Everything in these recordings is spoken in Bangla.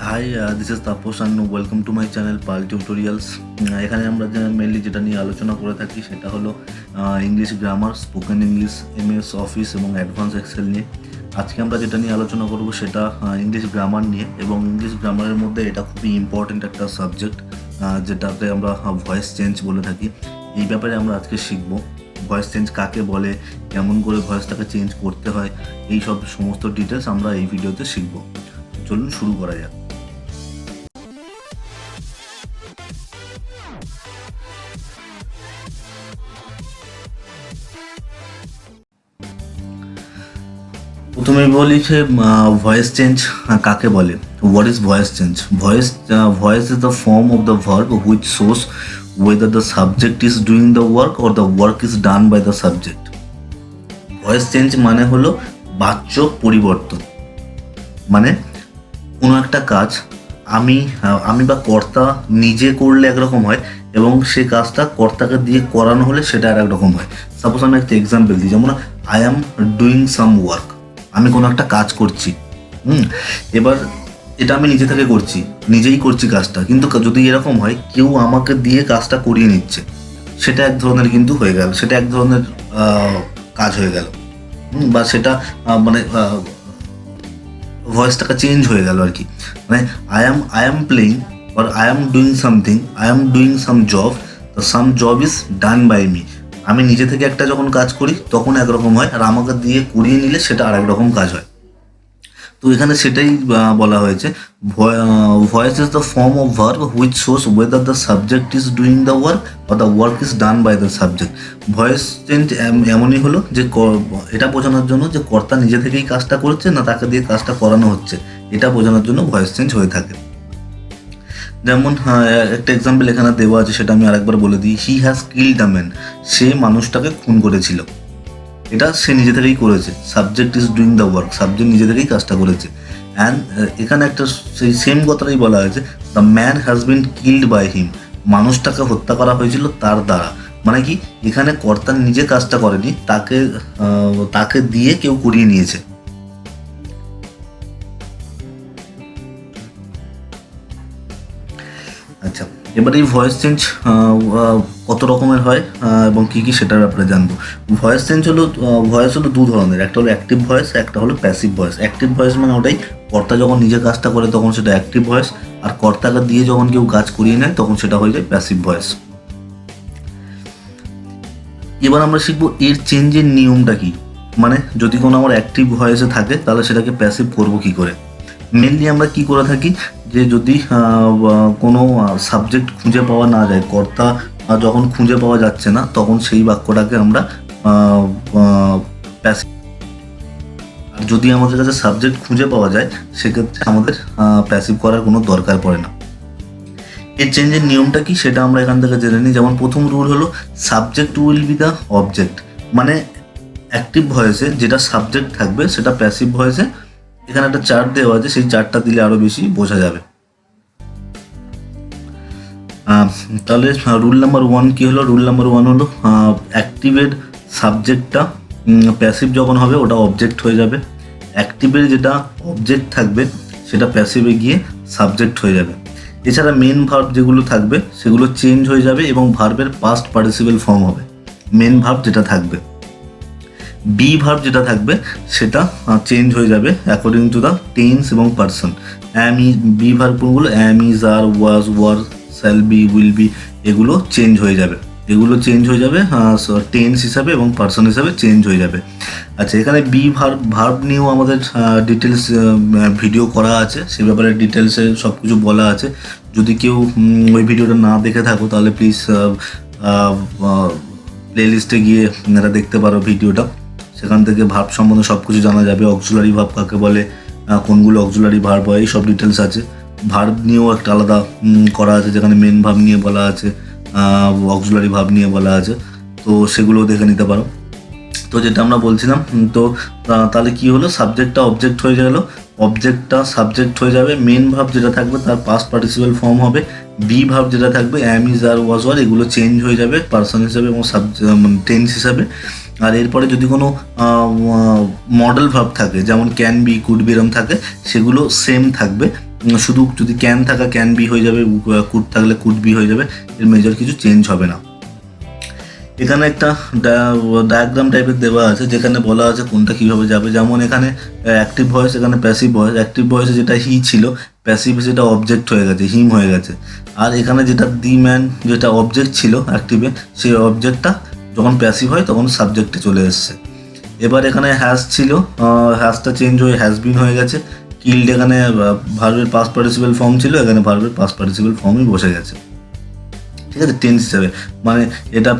High, this is Tapas and welcome to my channel Pal tutorials. এখানে আমরা মেনলি যেটা নিয়ে আলোচনা করে থাকি সেটা হলো English grammar, spoken English, MS office এবং অ্যাডভান্স এক্সেল নিয়ে। আজকে আমরা যেটা নিয়ে আলোচনা করব সেটা ইংলিশ গ্রামার নিয়ে, এবং ইংলিশ গ্রামারের মধ্যে এটা খুবই ইম্পর্ট্যান্ট একটা সাবজেক্ট, যেটাকে আমরা ভয়েস চেঞ্জ বলে থাকি। এই ব্যাপারে আমরা আজকে শিখব ভয়েস চেঞ্জ কাকে বলে, কেমন করে ভয়েসটাকে চেঞ্জ করতে হয়, এই সব সমস্ত ডিটেলস আমরা এই ভিডিওতে শিখব। চলুন শুরু করা যাক। প্রথমে বলি যে ভয়েস চেঞ্জ কাকে বলে। What is voice change? Voice is the form of the verb which shows whether the subject is doing the work or the work is done by the subject. Voice change মানে হলো বাচ্য পরিবর্তন। মানে কোনো একটা কাজ আমি বা কর্তা নিজে করলে একরকম হয়, এবং সে কাজটা কর্তাকে দিয়ে করানো হলে সেটা আর একরকম হয়। সাপোজ আমি একটা এক্সাম্পল দিই, যেমন I am doing some work, আমি কোনো একটা কাজ করছি। এবার এটা আমি নিজে থেকে করছি, নিজেই করছি কাজটা, কিন্তু যদি এরকম হয় কেউ আমাকে দিয়ে কাজটা করিয়ে নিচ্ছে, সেটা এক ধরনের কিন্তু হয়ে গেল, সেটা এক ধরনের কাজ হয়ে গেল, বা সেটা মানে ভয়েসটাকে চেঞ্জ হয়ে গেল আর কি। মানে I am playing or I am doing something, I am doing some job, the some job is done by me. আমি নিজে থেকে একটা যখন কাজ করি তখন একরকম হয়, আর আমাকে দিয়ে করিয়ে নিলে সেটা আরেক রকম কাজ হয়। তো এখানে সেটাই বলা হয়েছে, voice is the form of verb which shows whether the subject is doing the work or the work is done by the subject. Voice change এমনই হলো যে এটা বোঝানোর জন্য যে কর্তা নিজে থেকেই কাজটা করছে না তাকে দিয়ে কাজটা করানো হচ্ছে, এটা বোঝানোর জন্য ভয়েস চেঞ্জ হয়ে থাকে। যেমন একটা এক্সাম্পল এখানে দেওয়া আছে, সেটা আমি আরেকবার বলে দিই। He has killed a man, সে মানুষটাকে খুন করেছিল। এটা সে নিজে থেকেই করেছে। Subject is doing the work, subject নিজে থেকেই কাজটা করেছে। অ্যান্ড এখানে একটা সেই সেম কথাটাই বলা হয়েছে, the man has been killed by him, মানুষটাকে হত্যা করা হয়েছিল তার দ্বারা। মানে কি, এখানে কর্তা নিজে কাজটা করেনি, তাকে দিয়ে কেউ করিয়ে নিয়েছে। আচ্ছা, এবার এই ভয়েস চেঞ্জ কত রকমের হয় এবং কী কী সেটার ব্যাপারে জানবো। ভয়েস হলো দু ধরনের, একটা হলো অ্যাক্টিভ ভয়েস, একটা হলো প্যাসিভ ভয়েস। অ্যাক্টিভ ভয়েস মানে ওটাই, কর্তা যখন নিজে কাজটা করে তখন সেটা অ্যাক্টিভ ভয়েস, আর কর্তাকে দিয়ে যখন কেউ কাজ করিয়ে নেয় তখন সেটা হয়ে যায় প্যাসিভ ভয়েস। এবার আমরা শিখবো এর চেঞ্জের নিয়মটা কি। মানে যদি কোনো আমার অ্যাক্টিভ ভয়েসে থাকে তাহলে সেটাকে প্যাসিভ করবো কী করে। মেনলি আমরা কি করে থাকি, যে যদি কোনো সাবজেক্ট খুঁজে পাওয়া না যায়, কর্তা যখন খুঁজে পাওয়া যাচ্ছে না তখন সেই বাক্যটাকে আমরা প্যাসিভ। আর যদি আমাদের কাছে সাবজেক্ট খুঁজে পাওয়া যায় সেক্ষেত্রে আমাদের প্যাসিভ করার কোনো দরকার পড়ে না। এর চেঞ্জের নিয়মটা কি সেটা আমরা এখান থেকে জেনে নিই। যেমন প্রথম রুল হলো, subject will be the object. মানে অ্যাক্টিভ ভয়েসে যেটা সাবজেক্ট থাকবে সেটা প্যাসিভ ভয়েসে, এখানে একটা চার্ট দেওয়া আছে, সেই চার্টটা দিলে আরো বেশি বোঝা যাবে। তাহলে রুল নাম্বার 1 কি হলো? রুল নাম্বার 1 হলো অ্যাক্টিভের সাবজেক্টটা প্যাসিভ যখন হবে ওটা অবজেক্ট হয়ে যাবে। অ্যাক্টিভের যেটা অবজেক্ট থাকবে সেটা প্যাসিভে গিয়ে সাবজেক্ট হয়ে যাবে। এছাড়া মেন ভার্ব যেগুলো থাকবে সেগুলো চেঞ্জ হয়ে যাবে এবং ভার্বের পাস্ট পার্টিসিপেল ফর্ম হবে মেন ভার্ব যেটা থাকবে। বি ভার্ব যেটা থাকবে সেটা চেঞ্জ হয়ে যাবে অ্যাকর্ডিং টু দ্য টেন্স এবং পারসন। বি ভার্বগুলো am, is, are, was, were, shall be, will be, এগুলো চেঞ্জ হয়ে যাবে। টেন্স হিসাবে এবং পারসন হিসাবে চেঞ্জ হয়ে যাবে। আচ্ছা, এখানে বি ভার্ব নিয়েও আমাদের ডিটেলস ভিডিও করা আছে, সে ব্যাপারে ডিটেলসে সব কিছু বলা আছে। যদি কেউ ওই ভিডিওটা না দেখে থাকো তাহলে প্লিজ প্লেলিস্টে গিয়ে আপনারা দেখতে পারো ভিডিওটা, সেখান থেকে ভার্ব সম্বন্ধে সব কিছু জানা যাবে। অক্সিলারি ভার্ব কাকে বলে, কোনগুলো অক্সিলারি ভার্ব হয়, এই সব ডিটেলস আছে। ভার্ব নিয়েও একটা আলাদা করা আছে, যেখানে মেন ভার্ব নিয়ে বলা আছে, অক্সিলারি ভার্ব নিয়ে বলা আছে, তো সেগুলোও দেখে নিতে পারো। তো যেটা আমরা বলছিলাম, তো তাহলে কি হলো, সাবজেক্টটা অবজেক্ট হয়ে গেল, অবজেক্টটা সাবজেক্ট হয়ে যাবে। মেন ভার্ব যেটা থাকবে তার পাস্ট পার্টিসিপেল ফর্ম হবে। বি ভার্ব যেটা থাকবে অ্যাম, ইজ, আর, ওয়াজ, ওয়ার, এগুলো চেঞ্জ হয়ে যাবে পারসন হিসাবে এবং টেন্স হিসাবে। আর এরপরে যদি কোনো মডেল ভার্ব থাকে, যেমন ক্যান বি, কুড বি, এরম থাকে, সেগুলো সেম থাকবে শুধু যদি ক্যান থাকা ক্যান বি হয়ে যাবে, কুড থাকলে কুড বি হয়ে যাবে, এর মেজর কিছু চেঞ্জ হবে না। এখানে একটা ডায়াগ্রাম টাইপের দেওয়া আছে যেখানে বলা আছে কোনটা কীভাবে যাবে। যেমন এখানে অ্যাক্টিভ ভয়েস, এখানে প্যাসিভ ভয়েস। অ্যাক্টিভ ভয়েসে যেটা হি ছিল, প্যাসিভ যেটা অবজেক্ট হয়ে গেছে, হিম হয়ে গেছে। আর এখানে যেটা দি ম্যান যেটা অবজেক্ট ছিল অ্যাক্টিভে, সেই অবজেক্টটা যখন প্যাসিভ হয় তখন সাবজেক্টে চলে এসছে। এবার এখানে হ্যাজ ছিল, হ্যাজটা চেঞ্জ হয়ে হ্যাজ বিন হয়ে গেছে। কিল্ড এখানে ভার্বের পাস্ট পার্টিসিপেল ফর্ম ছিল, এখানে ভার্বের পাস্ট পার্টিসিপেল ফর্মই বসে গেছে। ঠিক আছে, টেন্স হিসাবে মানে এটা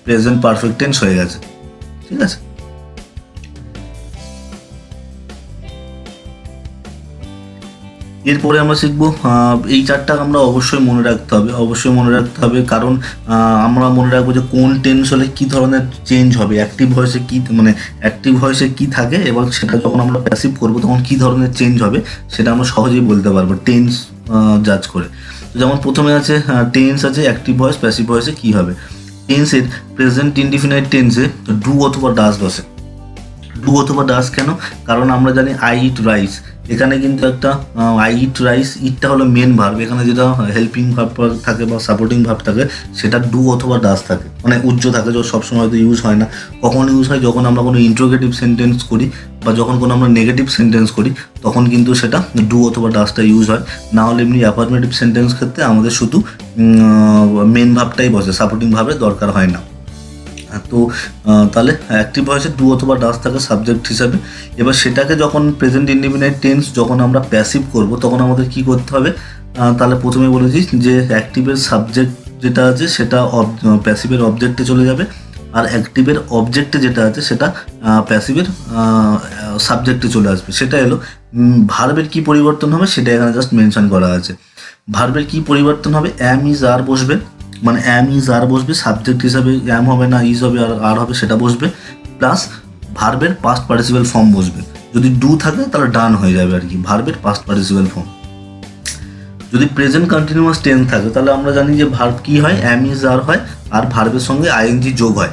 প্রেজেন্ট পারফেক্ট টেন্স হয়ে গেছে। ঠিক আছে, এরপরে আমরা শিখবো এই চারটা আমরা অবশ্যই মনে রাখতে হবে, অবশ্যই মনে রাখতে হবে। কারণ আমরা মনে রাখবো যে কোন টেন্স হলে কী ধরনের চেঞ্জ হবে, অ্যাক্টিভ ভয়েসে কী মানে অ্যাক্টিভ ভয়েসে কী থাকে এবং সেটা যখন আমরা প্যাসিভ করবো তখন কী ধরনের চেঞ্জ হবে সেটা আমরা সহজেই বলতে পারবো টেন্স জাজ করে। যেমন প্রথমে আছে টেন্স আছে অ্যাক্টিভ ভয়েস, প্যাসিভ ভয়েসে কী হবে। টেন্সের প্রেজেন্ট ইনডিফিনাইট টেন্সে ডু অথবা ডাজ বসে। ডু অথবা ডাজ কেন? কারণ আমরা জানি আই ইট রাইস, এখানে কিন্তু একটা আই ইট রাইস, ইটটা হলো মেন ভার্ব, এখানে যেটা হেল্পিং ভার্ব থাকে বা সাপোর্টিং ভার্ব থাকে সেটা ডু অথবা ডাজ থাকে, মানে উজ্জ থাকে, যে সবসময় হয়তো ইউজ হয় না। কখন ইউজ হয়? যখন আমরা কোনো ইন্ট্রোগেটিভ সেন্টেন্স করি বা যখন কোনো আমরা নেগেটিভ সেন্টেন্স করি তখন কিন্তু সেটা ডু অথবা ডাজটা ইউজ হয়। না হলে এমনি অ্যাফার্মেটিভ সেন্টেন্স ক্ষেত্রে আমাদের শুধু মেন ভার্বটাই বসে, সাপোর্টিং ভার্বের দরকার হয় না। তো তাহলে অ্যাক্টিভ ভয়েসে ডু অথবা ডাজ থাকে সাবজেক্ট হিসাবে। এবার সেটাকে যখন প্রেজেন্ট ইনডিফিনাইট টেন্স যখন আমরা প্যাসিভ করব তখন আমাদের কি করতে হবে? তাহলে প্রথমে বলেছি যে অ্যাক্টিভের সাবজেক্ট যেটা আছে সেটা প্যাসিভের অবজেক্টে চলে যাবে, আর অ্যাক্টিভের অবজেক্টে যেটা আছে সেটা প্যাসিভের সাবজেক্টে চলে আসবে। সেটা এলো ভার্বের কি পরিবর্তন হবে সেটা এখানে জাস্ট মেনশন করা আছে। ভার্বের কি পরিবর্তন হবে? অ্যাম ইজ আর বসবে, মানে অ্যাম ইজ আর বসবে, সাবজেক্ট হিসাবে অ্যাম হবে না, ইজ হবে আর হবে, সেটা বসবে। প্লাস ভার্বের পাস্ট পার্টিসিপেল ফর্ম বসবে। যদি ডু থাকে তাহলে ডান হয়ে যাবে আর কি, ভার্বের পাস্ট পার্টিসিপেল ফর্ম। যদি প্রেজেন্ট কন্টিনিউয়াস টেন্স থাকে তাহলে আমরা জানি যে ভার্ব কি হয়, অ্যাম ইজ আর হয়, আর ভার্বের সঙ্গে আইএনজি যোগ হয়।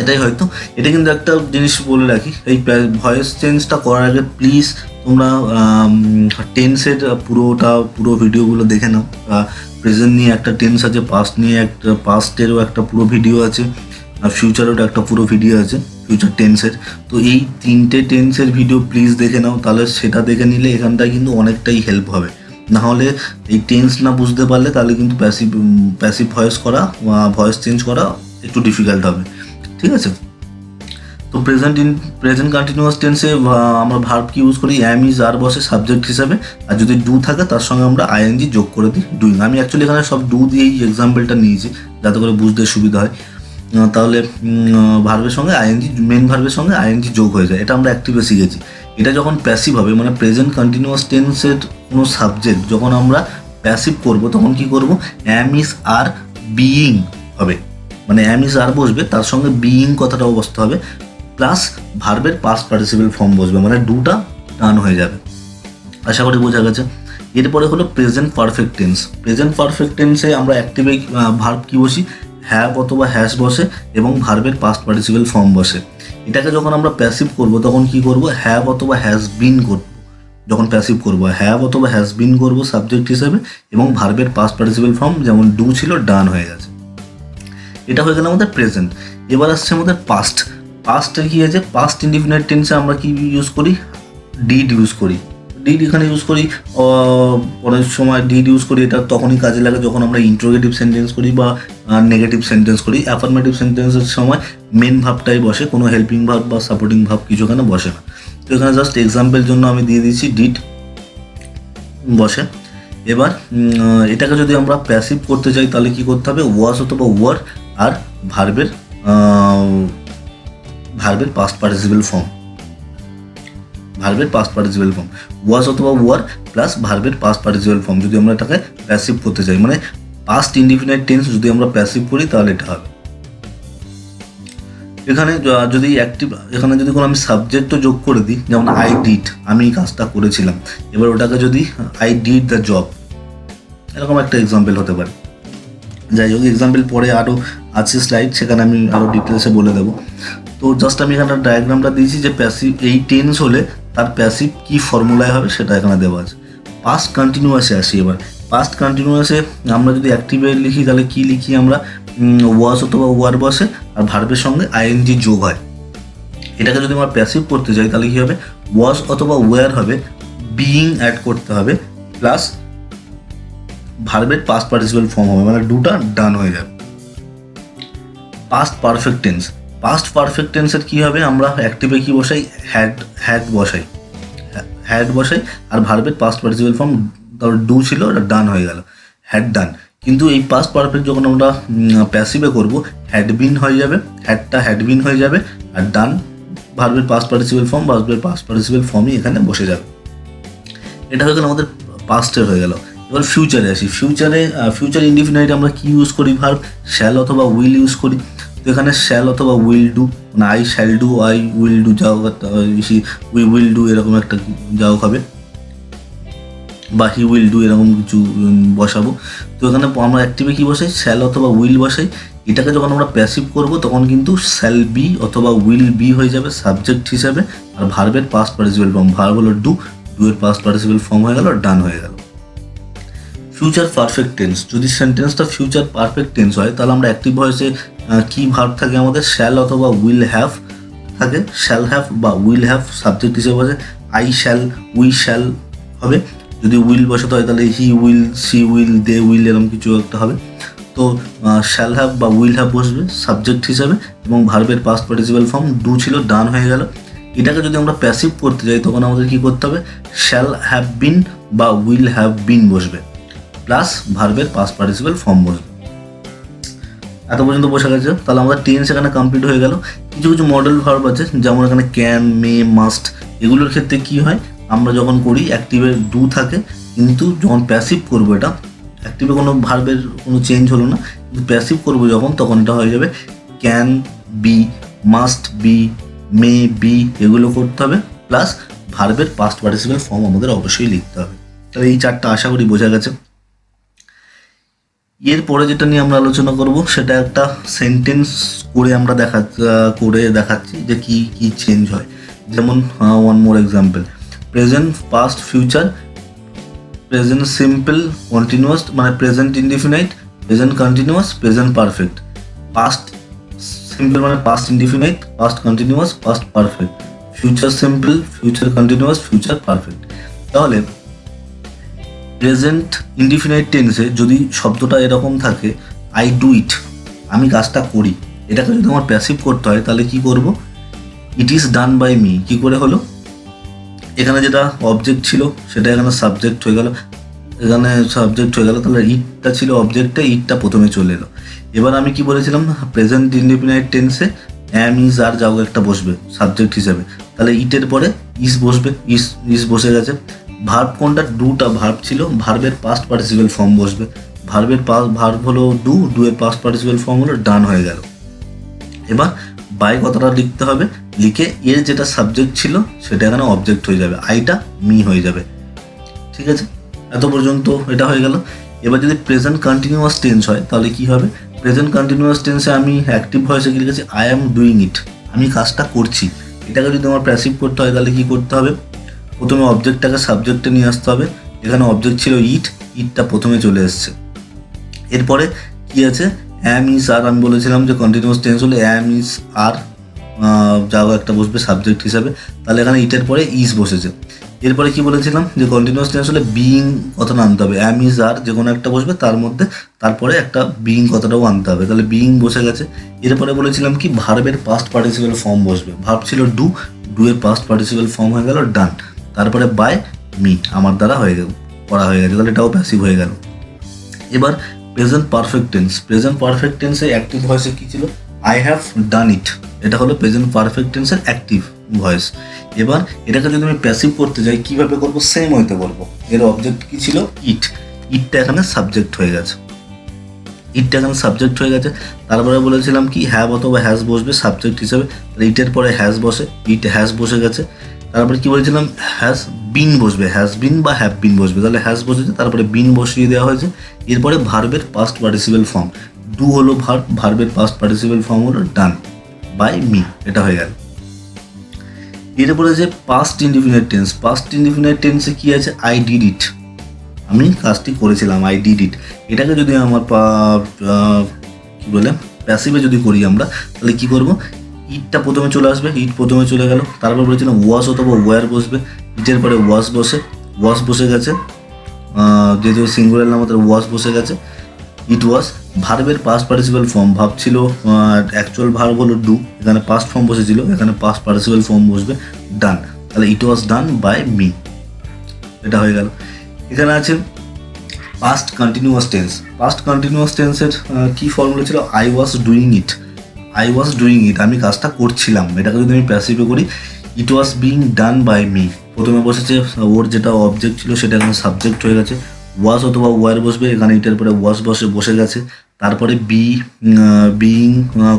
এটাই হয়তো। এটা কিন্তু একটা জিনিস বলে রাখি, এই ভয়েস চেঞ্জটা করার আগে প্লিজ তোমরা টেন্সের পুরো ভিডিওগুলো দেখে নাও। প্রেজেন্ট নিয়ে একটা টেন্স আছে, পাস্ট নিয়ে একটা, পাস্টেরও একটা পুরো ভিডিও আছে, আর ফিউচারেরও একটা পুরো ভিডিও আছে ফিউচার টেন্সের। তো এই তিনটে টেন্সের ভিডিও প্লিজ দেখে নাও, তাহলে সেটা দেখে নিলে এখানটায় কিন্তু অনেকটাই হেল্প হবে। নাহলে এই টেন্স না বুঝতে পারলে তাহলে কিন্তু প্যাসিভ ভয়েস করা, ভয়েস চেঞ্জ করা একটু ডিফিকাল্ট হবে। ঠিক আছে, তো প্রেজেন্ট কন্টিনিউয়াস টেন্সে আমরা ভার্ব কি ইউজ করি? অ্যাম ইজ আর বসে সাবজেক্ট হিসাবে, আর যদি ডু থাকে তার সঙ্গে আমরা আইএনজি যোগ করে দিই, ডুইং। আমি অ্যাকচুয়ালি এখানে সব ডু দিয়েই এক্সাম্পলটা নিয়েছি যাতে করে বুঝতে সুবিধা হয়। তাহলে ভার্বের সঙ্গে আইএনজি, মেন ভার্বের সঙ্গে আইএনজি যোগ হয়ে যায়। এটা আমরা অ্যাক্টিভে শিখেছি। এটা যখন প্যাসিভ হবে, মানে প্রেজেন্ট কন্টিনিউয়াস টেন্সের কোনো সাবজেক্ট যখন আমরা প্যাসিভ করব তখন কি করব? অ্যাম ইজ আর বিইং হবে, মানে অ্যাম ইজ আর বসবে, তার সঙ্গে বিইং কথাটাও বসতে হবে, প্লাস ভার্বের পাস্ট পার্টিসিপেল ফর্ম বসবে, মানে ডুটা ডান হয়ে যাবে। আশা করি বোঝা গেছে। এরপরে হলো present perfect tense. Present perfect টেন্সে আমরা অ্যাক্টিভে ভার্ব কি বসি? হ্যাভ অথবা হ্যাজ বসে এবং ভার্বের পাস্ট পার্টিসিপেল ফর্ম বসে। এটাকে যখন আমরা প্যাসিভ করব তখন কি করব? হ্যাভ অথবা হ্যাজ বিন করব। যখন প্যাসিভ করব হ্যাভ অথবা হ্যাজ বিন করব সাবজেক্ট হিসেবে, এবং ভার্বের পাস্ট পার্টিসিপেল ফর্ম যেমন ডু ছিল ডান হয়ে গেছে। এটা হয়ে গেল আমাদের প্রেজেন্ট। এবার আসছে আমাদের পাস্ট। পাস্টে কি আছে? পাস্ট ইনডিফিনাইট টেন্সে আমরা কি ইউজ করি? ডিড ইউজ করি। ডিড এখানে ইউজ করি, অনেক সময় ডিড ইউজ করি, এটা তখনই কাজে লাগে যখন আমরা ইন্ট্রোগেটিভ সেন্টেন্স করি বা নেগেটিভ সেন্টেন্স করি। অ্যাফার্মেটিভ সেন্টেন্সের সময় মেন ভাবটাই বসে, কোনো হেল্পিং ভাব বা সাপোর্টিং ভাব কিছু এখানে বসে না। তো এখানে জাস্ট এক্সাম্পলের জন্য আমি দিয়ে দিচ্ছি ডিড বসে। এবার এটাকে যদি আমরা প্যাসিভ করতে চাই তাহলে কি করতে হবে? ওয়াজ অথবা ওয়ার আর ভার্বের পাস্ট পার্টিসিপেল ফর্ম, ভার্বের পাস্ট পার্টিসিপেল ফর্ম ওয়াজ অথবা ওয়ার প্লাস ভার্বের পাস্ট পার্টিসিপেল ফর্ম যদি আমরা এটাকে প্যাসিভ করতে চাই, মানে পাস্ট ইনডিফিনাইট টেন্স যদি আমরা প্যাসিভ করি তাহলে এটা হবে। এখানে যদি এখানে যদি কোনো আমি সাবজেক্টও যোগ করে দিই, যেমন আই ডিড, আমি এই কাজটা করেছিলাম, এবার ওটাকে যদি আই ডিড দ্য জব, এরকম একটা এক্সাম্পল হতে পারে। যাই হোক, এক্সাম্পল পরে আরও আছে স্লাইড, সেখানে আমি আরও ডিটেলসে বলে দেবো। তো জাস্ট আমি এখানে ডায়াগ্রামটা দিয়েছি যে প্যাসিভ এই টেন্স হলে তার প্যাসিভ কি ফর্মুলায় হবে সেটা এখানে দেওয়া আছে। পাস্ট কন্টিনিউয়াসে আসি। এবার পাস্ট কন্টিনিউয়াসে আমরা যদি অ্যাক্টিভে লিখি তাহলে কি লিখি আমরা, ওয়াজ অথবা ওয়ার বসে আর ভার্বের সঙ্গে আইএনজি যোগ হয়। এটাকে যদি আমরা প্যাসিভ করতে যাই তাহলে কি হবে, ওয়াজ অথবা ওয়ার হবে, বিইং অ্যাড করতে হবে, প্লাস ভার্বের পাস্ট পার্টিসিপেল ফর্ম হবে, মানে দুটা ডান হয়ে যাবে। Past perfect tense, past perfect টেন্সের কী হবে, আমরা অ্যাক্টিভে কি বসাই, হ্যাড বসাই আর ভার্বের পাস্ট পার্টিসিপেল ফর্ম তারপর ডু ছিল, ওটা ডান হয়ে গেল, হ্যাড ডান। কিন্তু এই পাস্ট পারফেক্ট যখন আমরা প্যাসিভে করব, হ্যাড বিন হয়ে যাবে, হ্যাড বিন হয়ে যাবে, আর ডান ভার্বের পাস্ট পার্টিসিপেল ফর্ম, ভার্বের পাস্ট পার্টিসিপেল ফর্মই এখানে বসে যাবে। এটা হয়ে গেল আমাদের পাস্টের হয়ে গেল। এবার ফিউচারে আসি। ফিউচার ইনডিফিনাইট আমরা কি ইউজ করি, ভার্ব শ্যাল অথবা উইল ইউজ করি। তো এখানে শ্যাল অথবা উইল ডু, মানে I shall do, I will do, যাও উই উইল ডু এরকম একটা যাও হবে, বা হি উইল ডু এরকম কিছু বসাবো। তো এখানে আমরা অ্যাক্টিভে কী বসাই, শ্যাল অথবা উইল বসাই। এটাকে যখন আমরা প্যাসিভ করব তখন কিন্তু শ্যাল বি অথবা উইল বি হয়ে যাবে সাবজেক্ট হিসাবে, আর ভার্বের পাস্ট পার্টিসিপেল ফর্ম, ভার্ব হলো ডু, ডু এর পাস্ট পার্টিসিপেল ফর্ম হয়ে গেল, ডান হয়ে গেল। ফিউচার পারফেক্ট টেন্স, যদি সেন্টেন্সটা ফিউচার পারফেক্ট টেন্স হয় তাহলে আমরা অ্যাক্টিভ ভয়েসে কি ভার্ব থাকে আমাদের, শ্যাল অথবা উইল হ্যাভ থাকে, শ্যাল হ্যাভ বা উইল হ্যাভ সাবজেক্ট হিসেবে আছে, আই শ্যাল, উই শ্যাল হবে। যদি উইল বসাতে হয় তাহলে he will, she will, they will এরকম কিছু একটা হবে। তো শ্যাল হ্যাভ বা উইল হ্যাভ বসবে সাবজেক্ট হিসাবে, এবং ভার্বের পাস্ট পার্টিসিপেল ফর্ম ডু ছিল, ডান হয়ে গেল। এটাকে যদি আমরা প্যাসিভ করতে যাই তখন আমাদের কী করতে হবে, শ্যাল হ্যাভ বিন বা উইল হ্যাভ বিন বসবে, প্লাস ভার্বের পাস্ট পার্টিসিপেল ফর্ম বসবে। এত পর্যন্ত বোঝা গেছে। তাহলে আমাদের টেন্স এখানে কমপ্লিট হয়ে গেল। কিছু কিছু মডেল ভার্ব আছে, যেমন এখানে ক্যান, মে, মাস্ট, এগুলোর ক্ষেত্রে কি হয়, আমরা যখন করি অ্যাক্টিভে ডু থাকে, কিন্তু যখন প্যাসিভ করবো, এটা অ্যাক্টিভে কোনো ভার্বের কোনো চেঞ্জ হলো না, কিন্তু প্যাসিভ করবো যখন, তখন এটা হয়ে যাবে can be, must be, may be, এগুলো করতে হবে, প্লাস ভার্বের পাস্ট পার্টিসিপেল ফর্ম আমাদের অবশ্যই লিখতে হবে। তাহলে এই চারটা আশা করি বোঝা গেছে। এরপরে যেটা নিয়ে আমরা আলোচনা করব সেটা একটা সেন্টেন্স করে আমরা দেখাচ্ছি যে কি কি চেঞ্জ হয়। যেমন one more example, present, past, future, present simple, continuous মানে present indefinite, present continuous, present perfect, past simple মানে past indefinite, past continuous, past perfect, future simple, future continuous, future perfect. তাহলে প্রেজেন্ট ইনডিফিনাইট টেন্সে যদি শব্দটা এরকম থাকে, আই ডু ইট, আমি কাজটা করি, এটাকে যদি আমার প্যাসিভ করতে হয় তাহলে কি করব, it is done by me, কী করে হলো, এখানে যেটা অবজেক্ট ছিল সেটা এখানে সাবজেক্ট হয়ে গেল, তাহলে ইটটা ছিল অবজেক্টে, ইটটা প্রথমে চলে এলো। এবার আমি কি বলেছিলাম, প্রেজেন্ট ইনডিফিনাইট টেন্সে অ্যাম, ইজ, আর যাও একটা বসবে সাবজেক্ট হিসেবে, তাহলে ইটের পরে ইজ বসবে, ইজ বসে গেছে। ভার্ব কোনটা, ডুটা ভার্ব ছিল, ভার্বের পাস্ট পার্টিসিপেল ফর্ম বসবে, ভার্ব হলো ডু, ডু এর পাস্ট পার্টিসিপেল ফর্ম হলো ডান হয়ে গেল। এবার বাই কথাটা লিখতে হবে, লিখে এর যেটা সাবজেক্ট ছিল সেটা এখানে অবজেক্ট হয়ে যাবে, আইটা মি হয়ে যাবে। ঠিক আছে, এত পর্যন্ত এটা হয়ে গেল। এবার যদি প্রেজেন্ট কন্টিনিউয়াস টেন্স হয় তাহলে কি হবে, প্রেজেন্ট কন্টিনিউয়াস টেন্সে আমি অ্যাক্টিভ ভয়েসে কি লিখেছি, আই অ্যাম ডুইং ইট, আমি কাজটা করছি। এটাকে যদি আমার প্যাসিভ করতে হয় তাহলে কি করতে হবে, প্রথমে অবজেক্টটাকে সাবজেক্টে নিয়ে আসতে হবে, এখানে অবজেক্ট ছিল ইট, ইটটা প্রথমে চলে এসছে। এরপরে কি আছে, অ্যাম, ইজ, আর, আমি বলেছিলাম যে কন্টিনিউয়াস টেন্স হলে অ্যাম, ইজ, আর যাও একটা বসবে সাবজেক্ট হিসাবে, তাহলে এখানে ইটের পরে ইজ বসেছে। এরপরে কি বলেছিলাম যে কন্টিনিউয়াস টেন্স হলে বিইং কথাটা আনতে হবে, অ্যাম, ইজ, আর যে কোনো একটা বসবে, তার মধ্যে তারপরে একটা বিইং কথাটাও আনতে হবে, তাহলে বিইং বসে গেছে। এরপরে বলেছিলাম কি ভার্বের পাস্ট পার্টিসিপেল ফর্ম বসবে, ভার্ব ছিল ডু, ডু এর পাস্ট পার্টিসিপেল ফর্ম হয়ে গেল ডান, তারপরে বাই মি, আমার দ্বারা করা হয়ে গেছে, তাহলে এটাও প্যাসিভ হয়ে গেল। এবার present perfect tense, present perfect টেন্সে অ্যাক্টিভ ভয়েসে কী ছিল, আই হ্যাভ ডান ইট, এটা হলো প্রেজেন্ট পারফেক্ট টেন্সের অ্যাক্টিভ ভয়েস। এবার এটাকে যদি আমি প্যাসিভ করতে যাই কীভাবে করবো, সেম হইতে করবো, এর অবজেক্ট কী ছিল, ইট, ইটটা এখানে সাবজেক্ট হয়ে গেছে, তারপরে বলেছিলাম কি হ্যাভ অথবা হ্যাজ বসবে সাবজেক্ট হিসেবে, তাহলে ইটের পরে হ্যাজ বসে, ইট হ্যাজ বসে গেছে। তারপরে কি বলেছিলাম, হ্যাজ বিন বসবে, হ্যাজ বিন বা হ্যাভ বিন বসবে, তাহলে হ্যাজ বসেছে, তারপরে বিন বসিয়ে দেওয়া হয়েছে। এরপরে ভার্বের পাস্ট পার্টিসিপেল ফর্ম, ডু হলো ভার্বের পাস্ট পার্টিসিপেল ফর্ম হলো ডান বাই মি, এটা হয়ে গেল। এরপরে যে past indefinite tense, past indefinite টেন্সে কি আছে, আই ডিড ইট, আমি কাজটি করেছিলাম, আই ডিড ইট। এটাকে যদি আমার কি বলে প্যাসিভে যদি করি আমরা, তাহলে কি করব, ইটটা প্রথমে চলে আসবে, ইট প্রথমে চলে গেল, তারপর বলেছিলাম ওয়াশ অথবা ওয়্যার বসবে, ইটের পরে ওয়াশ বসে গেছে, যেহেতু সিঙ্গুলার নাম আমাদের ওয়াশ বসে গেছে, ইট ওয়াজ। ভার্বের পাস্ট পার্টিসিপাল ফর্ম, ভাব ছিল অ্যাকচুয়াল ভার্ব হলো ডু, এখানে পাস্ট ফর্ম বসেছিল, এখানে পাস্ট পার্টিসিপাল ফর্ম বসবে ডান, তাহলে ইট ওয়াজ ডান বাই মি, এটা হয়ে গেল। এখানে আছে past continuous tense, past continuous টেন্সের কী ফর্মুলা ছিল, I was doing it, I was doing it, আমি কাজটা করছিলাম। এটাকে যদি আমি প্যাসিভে করি, it was being done by me, প্রথমে বসেছে ওর যেটা অবজেক্ট ছিল সেটা এখানে সাবজেক্ট হয়ে গেছে, ওয়াজ অথবা ওয়ার বসবে, এখানে ইটের পরে ওয়াজ বসে গেছে, তারপরে বিইং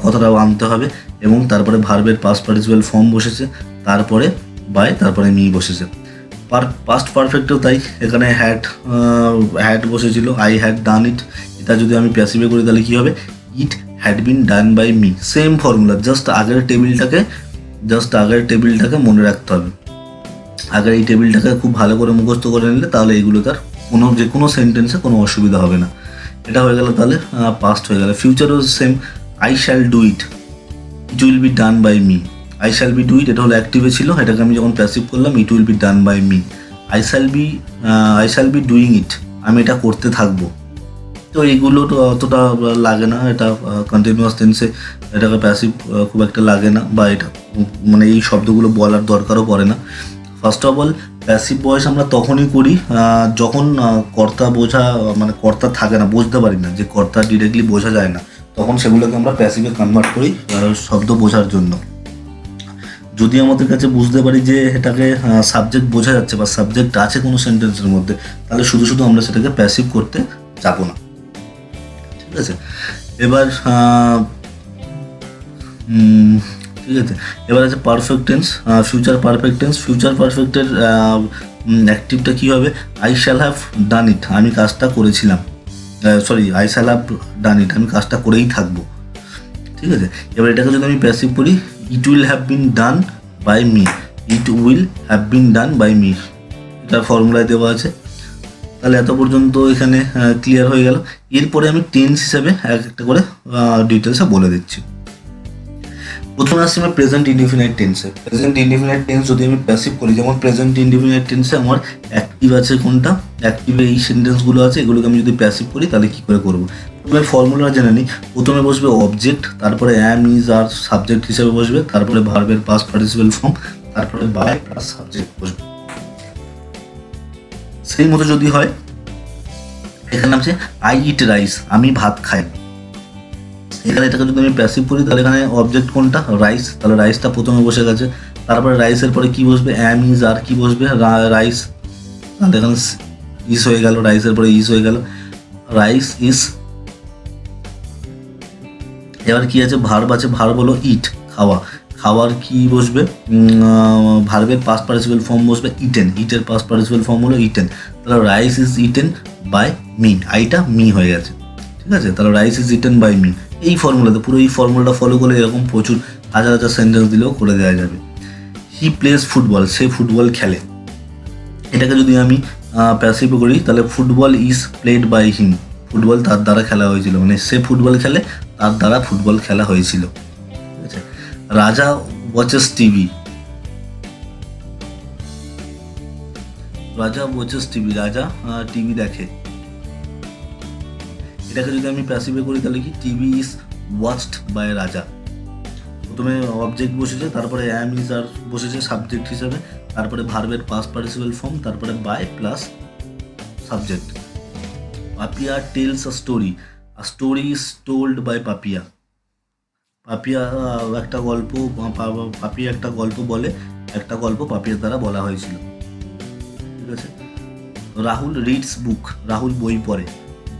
কথাটাও আনতে হবে, এবং তারপরে ভার্বের পাস্ট পার্টিসিপাল ফর্ম বসেছে, তারপরে বাই, তারপরে মি বসেছে। পাস্ট পারফেক্টও তাই, এখানে হ্যাড বসেছিল, আই হ্যাড ডান ইট, এটা যদি আমি প্যাসিভে করি তাহলে কী হবে, it had been done by me, same formula, just আগের টেবিলটাকে মনে রাখতে হবে, আগের এই টেবিলটাকে খুব ভালো করে মুখস্থ করে নিলে তাহলে এইগুলো তার যে কোনো সেন্টেন্সে কোনো অসুবিধা হবে না। এটা হয়ে গেল, তাহলে পাস্ট হয়ে গেল। ফিউচারও same, I shall do it, it will be done by me, I shall be do it, এটা হলো অ্যাক্টিভে ছিল, এটাকে আমি যখন প্যাসিভ করলাম, it will be done by me, I shall be doing it, আমি এটা করতে থাকবো। তো এইগুলো তো অতটা লাগে না, এটা কন্টিনিউয়াস টেন্সে এটাকে প্যাসিভ খুব একটা লাগে না, বা এটা মানে এই শব্দগুলো বলার দরকারও পড়ে না। First of all passive voice আমরা তখনই করি যখন কর্তা থাকে না, বুঝতে পারি না যে কর্তা ডিরেক্টলি বোঝা যায় না, তখন সেগুলোকে আমরা প্যাসিভে কনভার্ট করি শব্দ বোঝার জন্য। যদি আমাদের কাছে বুঝতে পারি যে এটাকে সাবজেক্ট বোঝা যাচ্ছে বা সাবজেক্ট আছে কোনো সেন্টেন্সের মধ্যে, তাহলে শুধু আমরা সেটাকে প্যাসিভ করতে যাবো না, ঠিক আছে। এবার ঠিক আছে, এবার আছে perfect tense, future perfect tense. Future পারফেক্টের অ্যাক্টিভটা কী হবে, I shall have done it, আমি কাজটা করেছিলাম, I shall have done it, আমি কাজটা করেই থাকবো, ঠিক আছে। এবার এটাকে যদি আমি প্যাসিভ করি, it will have been done by me, it will have been done by me, এটার ফর্মুলায় দেওয়া আছে। তাহলে এত পর্যন্ত এখানে ক্লিয়ার হয়ে গেল। এরপরে আমি টেন্স হিসাবে একটা করে ডিটেলসে বলে দিচ্ছি। প্রথমে আসছি আমি প্রেজেন্ট ইনডিফিনাইট টেন্সে। প্রেজেন্ট ইনডিফিনাইট টেন্স যদি আমি প্যাসিভ করি, যেমন প্রেজেন্ট ইনডিফিনাইট টেন্সে আমার অ্যাক্টিভ আছে কোনটা, অ্যাক্টিভে এই সেন্টেন্সগুলো আছে, এগুলোকে আমি যদি প্যাসিভ করি তাহলে কী করে করবো। প্রথমে ফর্মুলা জেনে নিই। প্রথমে বসবে অবজেক্ট, তারপরে অ্যাম ইজ আর সাবজেক্ট হিসেবে বসবে, তারপরে ভার্বের পাস্ট পার্টিসিপাল ফর্ম, তারপরে বাই প্লাস সাবজেক্ট বসবে। সেই মতো যদি হয়, এখানে আছে আই ইট রাইস, আমি ভাত খাই, এখানে এটাকে যদি আমি প্যাসিভ করি তাহলে এখানে অবজেক্ট কোনটা, রাইস, তাহলে রাইসটা প্রথমে বসে গেছে, তারপরে রাইসের পরে কি বসবে, অ্যাম ইজ আর কি বসবে, রাইস, তাহলে এখানে ইস হয়ে গেল, রাইসের পরে ইস হয়ে গেল, রাইস ইস। এবার কি আছে, ভার্ব আছে, ভার্ব হলো ইট, খাওয়া, খাওয়ার কি বসবে, ভার্বের পাস্ট পার্টিসিপাল ফর্ম বসবে ইটেন, ইটের পাস্ট পার্টিসিপাল ফর্ম হলো ইটেন, তাহলে rice is eaten by me, আইটা মি হয়ে গেছে, ঠিক আছে। তাহলে rice is eaten by me, এই ফর্মুলাতে পুরো এই ফর্মুলাটা ফলো করলে এরকম প্রচুর হাজার হাজার সেন্টেন্স দিলেও করে দেওয়া যাবে। হি প্লেস ফুটবল, সে ফুটবল খেলে, এটাকে যদি আমি প্যাসিভ করি তাহলে football is played by him, football তার দ্বারা খেলা হয়েছিল, মানে সে ফুটবল খেলে, তার দ্বারা ফুটবল খেলা হয়েছিল, ঠিক আছে। রাজা ওয়াচেস টিভি, রাজা ওয়াচেস টিভি, রাজা টিভি দেখে, এটাকে যদি আমি প্যাসিভে করি তাহলে কি, টিভি ইজ ওয়াচড বাই রাজা। প্রথমে অবজেক্ট বসেছে, তারপরে অ্যাম ইজ আর বসেছে সাবজেক্ট হিসাবে, তারপরে ভার্বের পাস্ট পার্টিসিপাল ফর্ম, তারপরে by plus subject. Papiya tells a story, a story is told by Papiya, Papiya একটা গল্প, পাপিয়া একটা গল্প বলে, একটা গল্প পাপিয়ার দ্বারা বলা হয়েছিল, ঠিক আছে। রাহুল রিডস বুক, রাহুল বই পড়ে,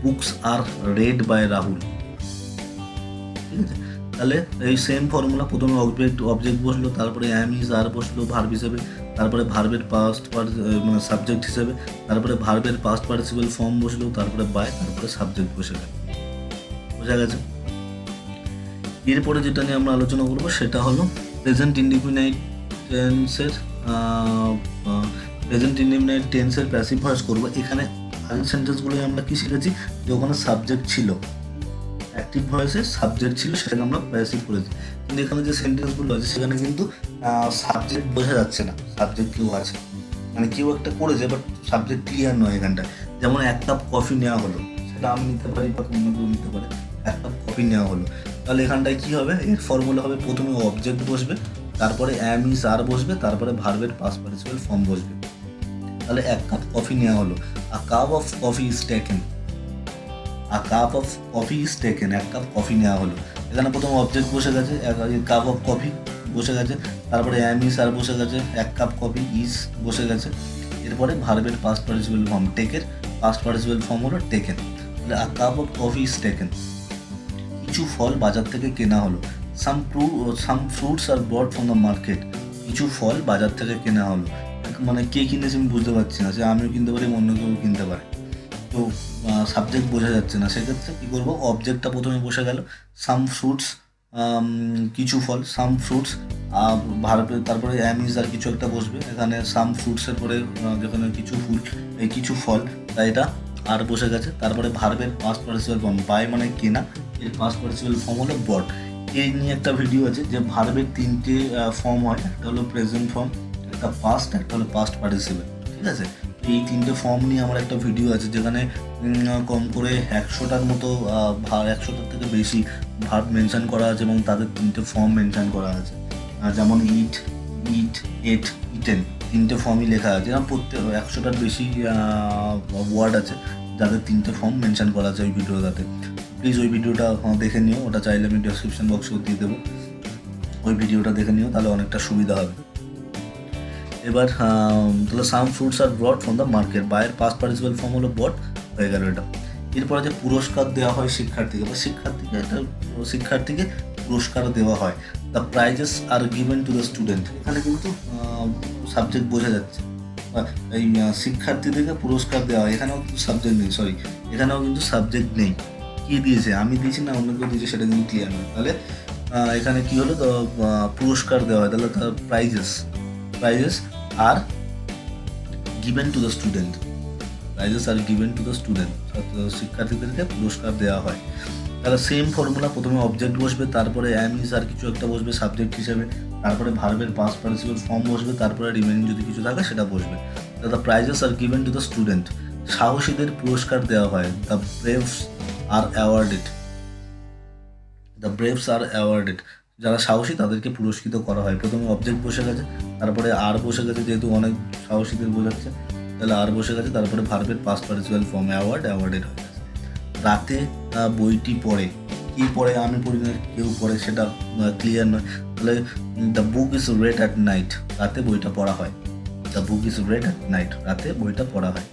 books are read by Rahul, ঠিক আছে। তাহলে এই সেম ফর্মুলা, প্রথমে অবজেক্ট বসলো, তারপরে অ্যাম ইজ আর বসলো ভার্ব হিসেবে, তারপরে ভার্বের পাস্ট মানে সাবজেক্ট হিসেবে, তারপরে ভার্বের পাস্ট পার্টিসিপাল ফর্ম বসলো, তারপরে বাই, তারপরে সাবজেক্ট বসে গেল, বোঝা গেছে। এরপরে যেটা নিয়ে আমরা আলোচনা করবো সেটা হলো প্রেজেন্ট ইনডিফিনাইট টেন্সের প্রেজেন্ট ইনডিফিনিট টেন্সের প্যাসিভ ভয়েস করবো। এখানে আগের সেন্টেন্সগুলোই আমরা কি শিখেছি, যে ওখানে সাবজেক্ট ছিল, অ্যাক্টিভ ভয়েসে সাবজেক্ট ছিল, সেটাকে আমরা প্যাসিভ করেছি। কিন্তু এখানে যে সেন্টেন্সগুলো আছে সেখানে কিন্তু সাবজেক্ট বোঝা যাচ্ছে না, সাবজেক্ট কেউ আছে, মানে কেউ একটা করেছে বাট সাবজেক্ট ক্লিয়ার নয় এখানটা। যেমন এক কাপ কফি নেওয়া হলো, সেটা আমি নিতে পারি বা অন্য কেউ নিতে পারে, এক কাপ কফি নেওয়া হলো, তাহলে এখানটায় কী হবে, এর ফর্মুলা হবে প্রথমে অবজেক্ট বসবে, তারপরে অ্যাম ইজ আর বসবে, তারপরে ভার্বের পাস্ট পার্টিসিপেল ফর্ম বসবে। তাহলে এক কাপ কফি নেওয়া হলো, আ cup of coffee is taken, a cup of coffee is taken, এক কাপ কফি নেওয়া হলো। এখানে প্রথম অবজেক্ট বসে গেছে, কাপ অফ কফি বসে গেছে, তারপরে অ্যাম ইজ আর বসে গেছে, এক কাপ কফি ইজ বসে গেছে, এরপরে ভার্বের পাস্ট পার্টিসিপেল ফর্ম টেকের পাস্ট পার্টিসিপেল ফর্ম হলো টেকেন। তাহলে a cup of coffee is taken. কিছু ফল বাজার থেকে কেনা হলো, some fruits are brought from the market, কিছু ফল বাজার থেকে কেনা হলো। মানে কে কিনেছে আমি বুঝতে পারছি না, সে আমিও কিনতে পারি, অন্য কেউ কিনতে পারে, তো সাবজেক্ট বোঝা যাচ্ছে না, সেক্ষেত্রে কী করবো, অবজেক্টটা প্রথমে বসে গেল, সাম ফ্রুটস, কিছু ফল, সাম ফ্রুটস, ভার্বে তারপরে অ্যাম ইজ আর কিছু একটা বসবে, এখানে সাম ফ্রুটসের পরে যেখানে কিছু ফুল, এই কিছু ফল, তাই এটা আর বসে গেছে, তারপরে ভার্বের পাস্ট পার্টিসিপেল ফর্ম, বাই মানে কেনা, এর পাস্ট পার্টিসিপেল ফর্ম হলো বট। এই নিয়ে একটা ভিডিও আছে যে ভার্বের তিনটে ফর্ম হয়, একটা হলো প্রেজেন্ট ফর্ম, একটা পাস্ট, একটা হলো পাস্ট পার্টিসিপেল, ঠিক আছে। এই তিনটে ফর্ম নিয়ে আমার একটা ভিডিও আছে, যেখানে কম করে 100টার মতো 100টার থেকে বেশি ভার্ব মেনশন করা আছে এবং তাদের তিনটে ফর্ম মেনশন করা আছে। যেমন ইট, এট, ইটেন, তিনটে ফর্মই লেখা আছে, এবং প্রত্যেক 100টার বেশি ওয়ার্ড আছে যাদের তিনটে ফর্ম মেনশন করা আছে ওই ভিডিওটাতে। প্লিজ ওই ভিডিওটা দেখে নিও, ওটা চাইলে আমি ডেসক্রিপশন বক্সেও দিয়ে দেবো, ওই ভিডিওটা দেখে নিও, তাহলে অনেকটা সুবিধা হবে। এবার তাহলে some fruits are brought from the market, বাইয়ের পাস্ট পার্টিসিপেল ফর্ম হলো বট, হয়ে গেল এটা। এরপরে যে পুরস্কার দেওয়া হয় শিক্ষার্থীকে, বা শিক্ষার্থীকে পুরস্কার দেওয়া হয়, the prizes are given to the student, এখানে কিন্তু সাবজেক্ট বোঝা যাচ্ছে, এই শিক্ষার্থীদেরকে পুরস্কার দেওয়া হয়, এখানেও কিন্তু সাবজেক্ট নেই, সরি এখানেও কিন্তু সাবজেক্ট নেই, কি দিয়েছে, আমি দিয়েছি না অন্য কেউ দিয়েছে সেটা কিন্তু ক্লিয়ার নয়। তাহলে এখানে কি হলো, তো পুরস্কার দেওয়া হয়, তাহলে তার prices are given to the student, prices are given to the student, শিক্ষার্থীদেরকে পুরস্কার দেওয়া হয়। তাহলে সেম ফর্মুলা, প্রথমে অবজেক্ট বসবে, তারপরে অ্যাম ইজ আর কিছু একটা বসবে সাবজেক্ট হিসেবে, তারপরে ভার্বের পাস্ট পার্টিসিপেল ফর্ম বসবে, তারপরে রিমেনিং যদি কিছু থাকে সেটা বসবে। The prizes are given to the student, সাহসীদের পুরস্কার দেওয়া হয়, the braves are awarded, the braves are awarded, যারা সাহসী তাদেরকে পুরস্কৃত করা হয়। প্রথমে অবজেক্ট বসে গেছে, তারপরে আর বসে গেছে, যেহেতু অনেক সাহসীদের বোঝাচ্ছে তাহলে আর বসে গেছে, তারপরে ভার্বের পাস্ট পার্টিসিপেল ফর্ম অ্যাওয়ার্ডেড হয়ে গেছে। রাতে বইটি পড়ে, কি পড়ে আমি পড়ি না, কেউ পড়ে, সেটা ক্লিয়ার নয়, তাহলে the book is red at night, রাতে বইটা পড়া হয়, the book is red at night, রাতে বইটা পড়া হয়।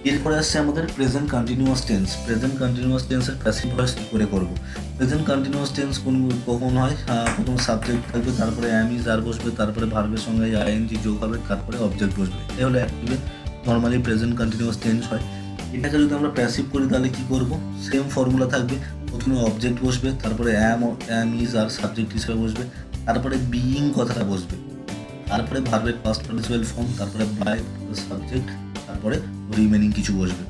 এরপরে আসছে আমাদের present continuous tense. Present continuous টেন্সের প্যাসিভ ভয়েস কী করে করবো, প্রেজেন্ট কন্টিনিউয়াস টেন্স কখন হয়, প্রথম সাবজেক্ট থাকবে, তারপরে অ্যাম ইজ আর বসবে, তারপরে ভার্বের সঙ্গে আইএনজি যোগ হবে, তারপরে অবজেক্ট বসবে, এই হলো অ্যাক্টিভে নর্মালি প্রেজেন্ট কন্টিনিউয়াস টেন্স হয়। এটাকে যদি আমরা প্যাসিভ করি তাহলে কী করবো, সেম ফর্মুলা থাকবে, প্রথমে অবজেক্ট বসবে, তারপরে অ্যাম ইজ আর সাবজেক্ট হিসেবে বসবে, তারপরে বিইং কথাটা বসবে, তারপরে ভার্বের পাস্ট পার্টিসিপেল ফর্ম, তারপরে বাই সাবজেক্ট, তারপরে রিমেনিং কিছু বসবে।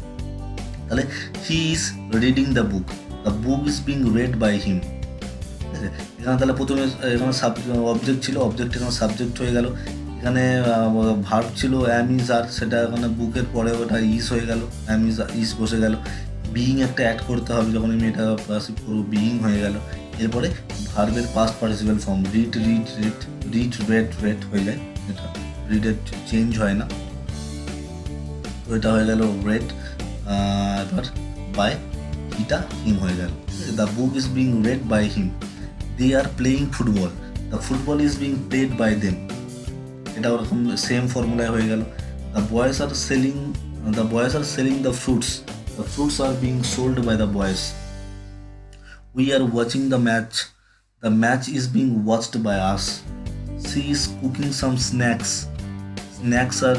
তাহলে he is reading the book is being read by him, ঠিক আছে। এখানে তাহলে প্রথমে এখানে অবজেক্ট ছিল, অবজেক্ট এখানে সাবজেক্ট হয়ে গেল, এখানে ভার্ব ছিল অ্যাম ইজ আর, সেটা এখানে বুকের পরে ওটা ইজ হয়ে গেল, অ্যাম ইজ বসে গেল, বিইং একটা অ্যাড করতে হবে, যখন আমি এটা প্যাসিভ করবো বিইং হয়ে গেল। এরপরে ভার্বের past participle form, read red হয়ে যায়, এটা রিডের চেঞ্জ হয় না, তো এটা হয়ে গেল রেড। এবার বাই হিম হয়ে গেল, the book is being read by him, they are playing football, the football is being played by them, এটা ওরকম সেম ফর্মুলায় হয়ে গেল। The boys are selling the fruits are being sold by the boys, we are watching the match is being watched by us, she is cooking some snacks are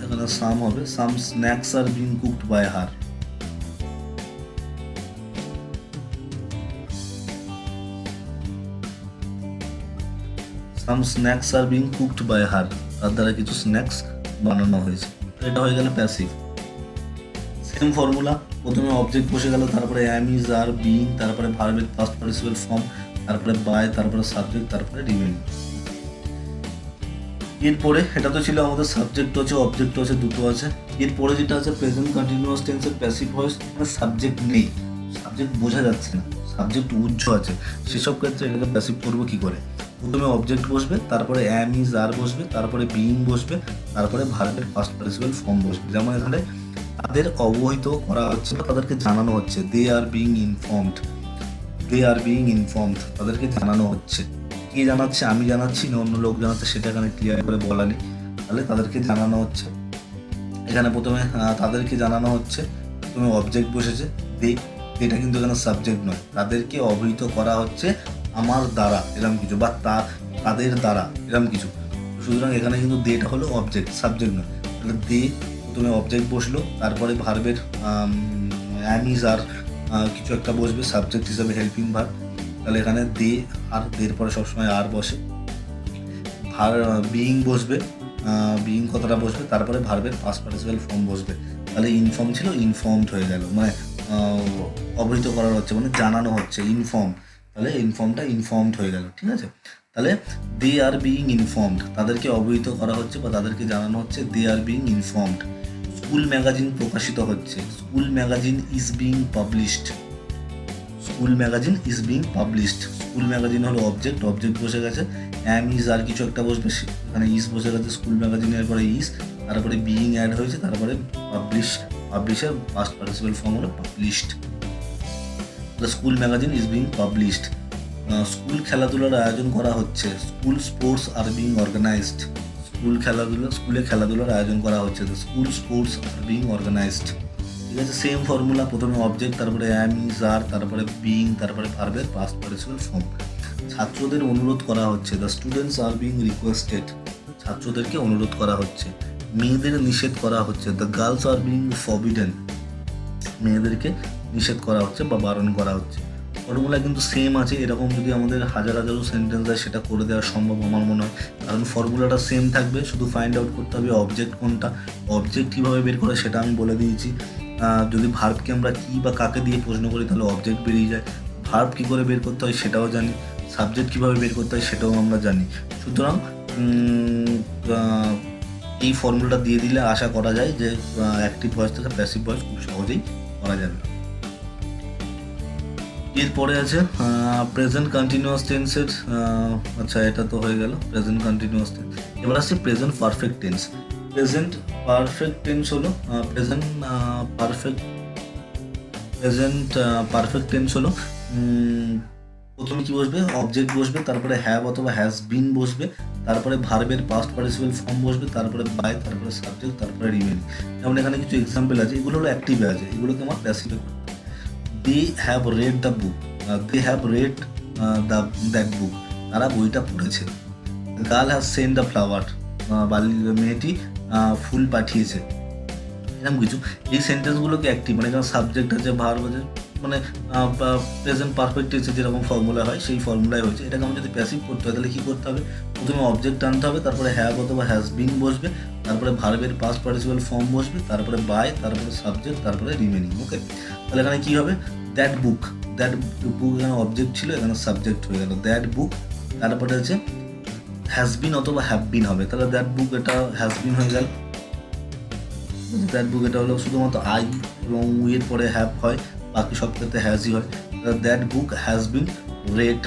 এখানে সাম হবে, some snacks are being cooked by her. Some snacks are being cooked by her, তার দ্বারা কিছু স্ন্যাক্স বানানো হয়েছে। এটা হয়ে গেল প্যাসিভ। সেম ফর্মুলা, প্রথমে অবজেক্ট বসে গেল, তারপরে অ্যাম ইজ আর বিং, তারপরে ভার্বের পাস্ট পার্টিসিপেল ফর্ম, তারপরে বাই, তারপরে সাবজেক্ট, তারপরে রিমেনিং। এরপরে এটা তো ছিল আমাদের সাবজেক্ট আছে, অবজেক্ট আছে, দুটো আছে। এরপরে যেটা আছে প্রেজেন্ট কন্টিনিউয়াস টেন্সের প্যাসিভ ভয়েস, মানে সাবজেক্ট নেই, সাবজেক্ট বোঝা যাচ্ছে না, সাবজেক্ট উজ্জ্ব আছে, সেসব ক্ষেত্রে এটাকে প্যাসিভ করবো কি করে? প্রথমে অবজেক্ট বসবে, তারপরে অ্যাম ইজ আর বসবে, তারপরে বিইং বসবে, তারপরে ভার্বের পাস্ট পার্টিসিপেল ফর্ম বসবে। যেমন এখানে তাদের অবহিত করা হচ্ছে বা তাদেরকে জানানো হচ্ছে, দে আর বিইং ইনফর্মড, দে আর বিইং ইনফর্মড, তাদেরকে জানানো হচ্ছে। কে জানাচ্ছে? আমি জানাচ্ছি না অন্য লোক জানাচ্ছে, সেটা এখানে ক্লিয়ার করে বলা নেই। তাহলে তাদেরকে জানানো হচ্ছে, এখানে প্রথমে তাদেরকে জানানো হচ্ছে, প্রথমে অবজেক্ট বসেছে দে, এটা কিন্তু এখানে সাবজেক্ট নয়, তাদেরকে অবহিত করা হচ্ছে আমার দ্বারা এরকম কিছু, বা তাদের দ্বারা এরকম কিছু। সুতরাং এখানে কিন্তু দেটা হলো অবজেক্ট, সাবজেক্ট নয়। তাহলে দে, প্রথমে অবজেক্ট বসলো, তারপরে ভার্বের অ্যাম ইজ আর কিছু একটা বসবে সাবজেক্ট হিসাবে, হেল্পিং ভার্ব। তাহলে এখানে দে আর দের পরে সবসময় আর বসে, বিইং বসবে, বিইং কথাটা বসবে, তারপরে ভার্বের পাস্ট পার্টিসিপেল ফর্ম বসবে। তাহলে ইনফর্ম ছিল ইনফর্মড হয়ে গেল, মানে অবহিত করা হচ্ছে, মানে জানানো হচ্ছে, ইনফর্ম। তাহলে ইনফর্মটা ইনফর্মড হয়ে গেল, ঠিক আছে। তাহলে দে আর বিইং ইনফর্মড, তাদেরকে অবহিত করা হচ্ছে বা তাদেরকে জানানো হচ্ছে, দে আর বিইং ইনফর্মড। স্কুল ম্যাগাজিন প্রকাশিত হচ্ছে, school magazine is being published, school magazine is being published. School magazine হলো অবজেক্ট, অবজেক্ট বসে গেছে, অ্যাম ইজ আর কিছু একটা বসবে, এখানে ইজ বসে গেছে স্কুল ম্যাগাজিনের পরে ইজ, তারপরে বিইং অ্যাড হয়েছে, তারপরে পাবলিশ, পাবলিশের পাস্ট পার্টিসিপেল ফর্ম হলো published. The school magazine is being published. School খেলাধুলার আয়োজন করা হচ্ছে, school sports are being organised, school খেলাধুলা, স্কুলে খেলাধুলার আয়োজন করা হচ্ছে, the school sports are being organised. ঠিক আছে, সেম ফর্মুলা, প্রথমে অবজেক্ট, তারপরে অ্যাম ইজ আর, তারপরে বিইং, তারপরে ভার্বের পাস্ট পার্টিসিপেল ফর্ম। ছাত্রদের অনুরোধ করা হচ্ছে, the students are being requested, ছাত্রদেরকে অনুরোধ করা হচ্ছে। মেয়েদের নিষেধ করা হচ্ছে, the girls are being forbidden, মেয়েদেরকে নিষেধ করা হচ্ছে বা বারণ করা হচ্ছে। ফর্মুলা কিন্তু সেম আছে, এরকম যদি আমাদের হাজার হাজারো সেন্টেন্স হয় সেটা করে দেওয়া সম্ভব আমার মনে হয়, কারণ ফর্মুলাটা সেম থাকবে, শুধু ফাইন্ড আউট করতে হবে অবজেক্ট কোনটা। অবজেক্ট কীভাবে বের করে সেটা আমি বলে দিয়েছি। যদি ভার্বকে আমরা কী বা কাকে দিয়ে প্রশ্ন করি তাহলে অবজেক্ট বেরিয়ে যায়, ভার্ব কী করে বের করতে হয় সেটাও জানি, সাবজেক্ট কীভাবে বের করতে হয় সেটাও আমরা জানি। সুতরাং এই ফর্মুলাটা দিয়ে দিলে আশা করা যায় যে অ্যাক্টিভ ভয়েস থেকে প্যাসিভ ভয়েস খুব সহজেই করা যাবে। এরপরে আছে প্রেজেন্ট কন্টিনিউয়াস টেন্সের, আচ্ছা এটা তো হয়ে গেল প্রেজেন্ট কন্টিনিউয়াস টেন্স। এবার আসছে present perfect tense. Present perfect tense হলো প্রেজেন্ট পারফেক্ট টেন্স হলো প্রথমে কি বসবে? অবজেক্ট বসবে, তারপরে হ্যাভ অথবা হ্যাজ বিন বসবে, তারপরে ভার্বের পাস্ট পার্টিসিপেল ফর্ম বসবে, তারপরে বাই, তারপরে সাবজেক্ট, তারপরে রিমেনিং। যেমন এখানে কিছু এক্সাম্পল আছে, এগুলো হলো অ্যাক্টিভে আছে, এগুলোকে আমার প্যাসিভে করতে হবে। They have read the book. They have read that book. তারা বইটা পড়েছে। The girl has sent the flower. মেয়েটি ফুল পাঠিয়েছে। এরকম কিছু, এই সেন্টেন্সগুলোকে অ্যাক্টিভ, মানে এখানে সাবজেক্ট আছে, ভার্ব আছে, মানে প্রেজেন্ট পারফেক্ট টেন্সে যেরকম ফর্মুলা হয় সেই ফর্মুলাই হয়েছে। এটাকে আমি যদি প্যাসিভ করতে হয় তাহলে কী করতে হবে? প্রথমে অবজেক্ট আনতে হবে, তারপরে হ্যাভ অথবা হ্যাজ বিন বসবে, তারপরে ভার্বের পাস্ট পার্টিসিপেল ফর্ম বসবে, তারপরে বাই, তারপরে সাবজেক্ট, তারপরে রিমেনিং। ওকে, তাহলে এখানে কী হবে? দ্যাট বুক, দ্যাট বুক এখানে অবজেক্ট ছিল, এখানে সাবজেক্ট হয়ে গেল দ্যাট বুক। তারপরে আছে হ্যাজ বিন অথবা হ্যাভ বিন হবে, তাহলে দ্যাট বুক এটা হ্যাজ বিন হয়ে গেল। দ্যাট বুক এটা হলো শুধুমাত্র আই এবং উইয়ের পরে হ্যাভ হয়, বাকি সব ক্ষেত্রে হ্যাজই হয়। That book has been read,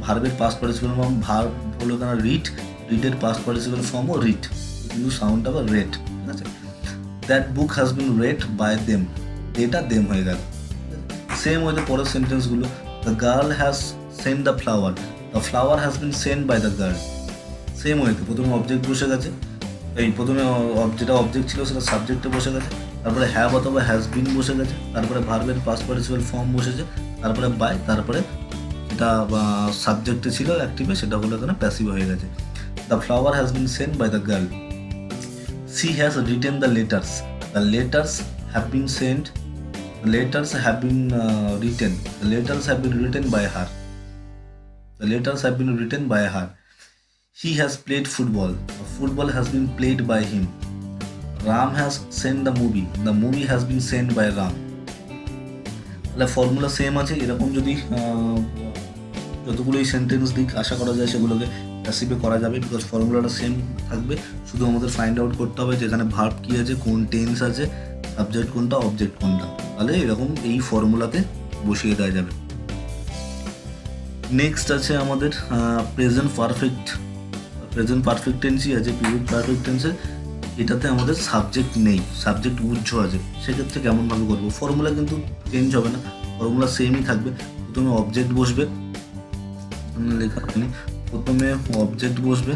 ভার্বের পাস্ট পার্টিসিপেল ফর্ম, ভার্ব হলো এখানে রিড, রিডের পাস্ট পার্টিসিপেল ফর্মও রিড, কিন্তু সাউন্ডটা আবার রেড, ঠিক আছে। That book has been read by them, এটা দেম হয়ে গেল। সেম ওয়েতে পরের সেন্টেন্সগুলো, the girl has sent the flower, the flower has been sent by the girl. Same ওয়েতে প্রথমে অবজেক্ট বসে গেছে, এই প্রথমে যেটা অবজেক্ট ছিল সেটা সাবজেক্টে বসে গেছে, তারপরে হ্যাভ অথবা হ্যাজ বিন বসে গেছে, তারপরে ভার্বের পাস্ট পার্টিসিপেল ফর্ম বসেছে, তারপরে বাই, তারপরে এটা সাবজেক্টে ছিল অ্যাক্টিভে, সেটা হলো এখানে প্যাসিভ হয়ে গেছে। The flower has been sent by the girl. She has written the letters, the letters have been sent, the letters have been written, the letters have been written by her, the letters have been written by her. He has played football, football has been played by him. Ram has send the movie has been send by Ram. তাহলে ফর্মুলা সেম আছে। এরকম যদি যতগুলোই সেন্টেন্স দিক আশা করা যায় সেগুলোকে প্যাসিভে করা যাবে, বিকজ ফর্মুলাটা সেম থাকবে। শুধু আমাদের ফাইন্ড আউট করতে হবে যে এখানে ভার্ব কী আছে, কোন টেন্স আছে, সাবজেক্ট কোনটা, অবজেক্ট কোনটা। তাহলে এরকম এই ফর্মুলাতে বসিয়ে দেওয়া যাবে। নেক্সট আছে আমাদের প্রেজেন্ট পারফেক্ট। প্রেজেন্ট পারফেক্ট টেন্সই আছে, প্রেজেন্ট পারফেক্ট টেন্সে এটাতে আমাদের সাবজেক্ট নেই, সাবজেক্ট উজ্জ্ব আছে। সেক্ষেত্রে কেমনভাবে করবো, ফর্মুলা কিন্তু চেঞ্জ হবে না, ফর্মুলা সেমই থাকবে। প্রথমে অবজেক্ট বসবে, লেখা হয়নি, প্রথমে অবজেক্ট বসবে,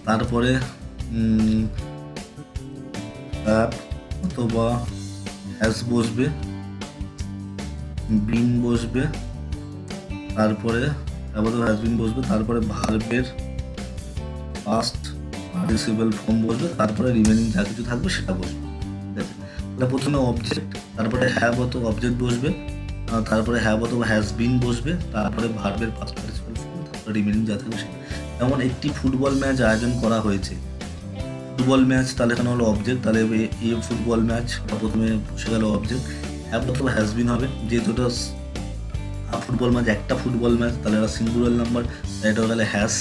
তারপরে অ্যাপ অথবা হ্যাজ বসবে, বিন বসবে, তারপরে অথবা হ্যাজ বিন বসবে, তারপরে ভার্বের পাস্ট পার্টিসিপেল ফর্ম বসবে, তারপরে রিমেনিং যা কিছু থাকবে সেটা বসবে। ঠিক আছে, তাহলে প্রথমে অবজেক্ট, তারপরে হ্যাভ অথবা অবজেক্ট বসবে, তারপরে হ্যাভ অথবা হ্যাজ বিন বসবে, তারপরে ভার্বের পাস্ট পার্টিসিপেল ফর্ম, তারপরে রিমেনিং যা থাকবে সেটা। যেমন একটি ফুটবল ম্যাচ আয়োজন করা হয়েছে, ফুটবল ম্যাচ, তাহলে এখানে হলো অবজেক্ট, তাহলে এই ফুটবল ম্যাচ প্রথমে বসে গেল অবজেক্ট। হ্যাভ অথবা হ্যাজ বিন হবে, যেহেতু এটা ফুটবল ম্যাচ, একটা ফুটবল ম্যাচ, তাহলে এটা সিঙ্গুলার নাম্বার, এটা হয়ে গেলে হ্যাজ,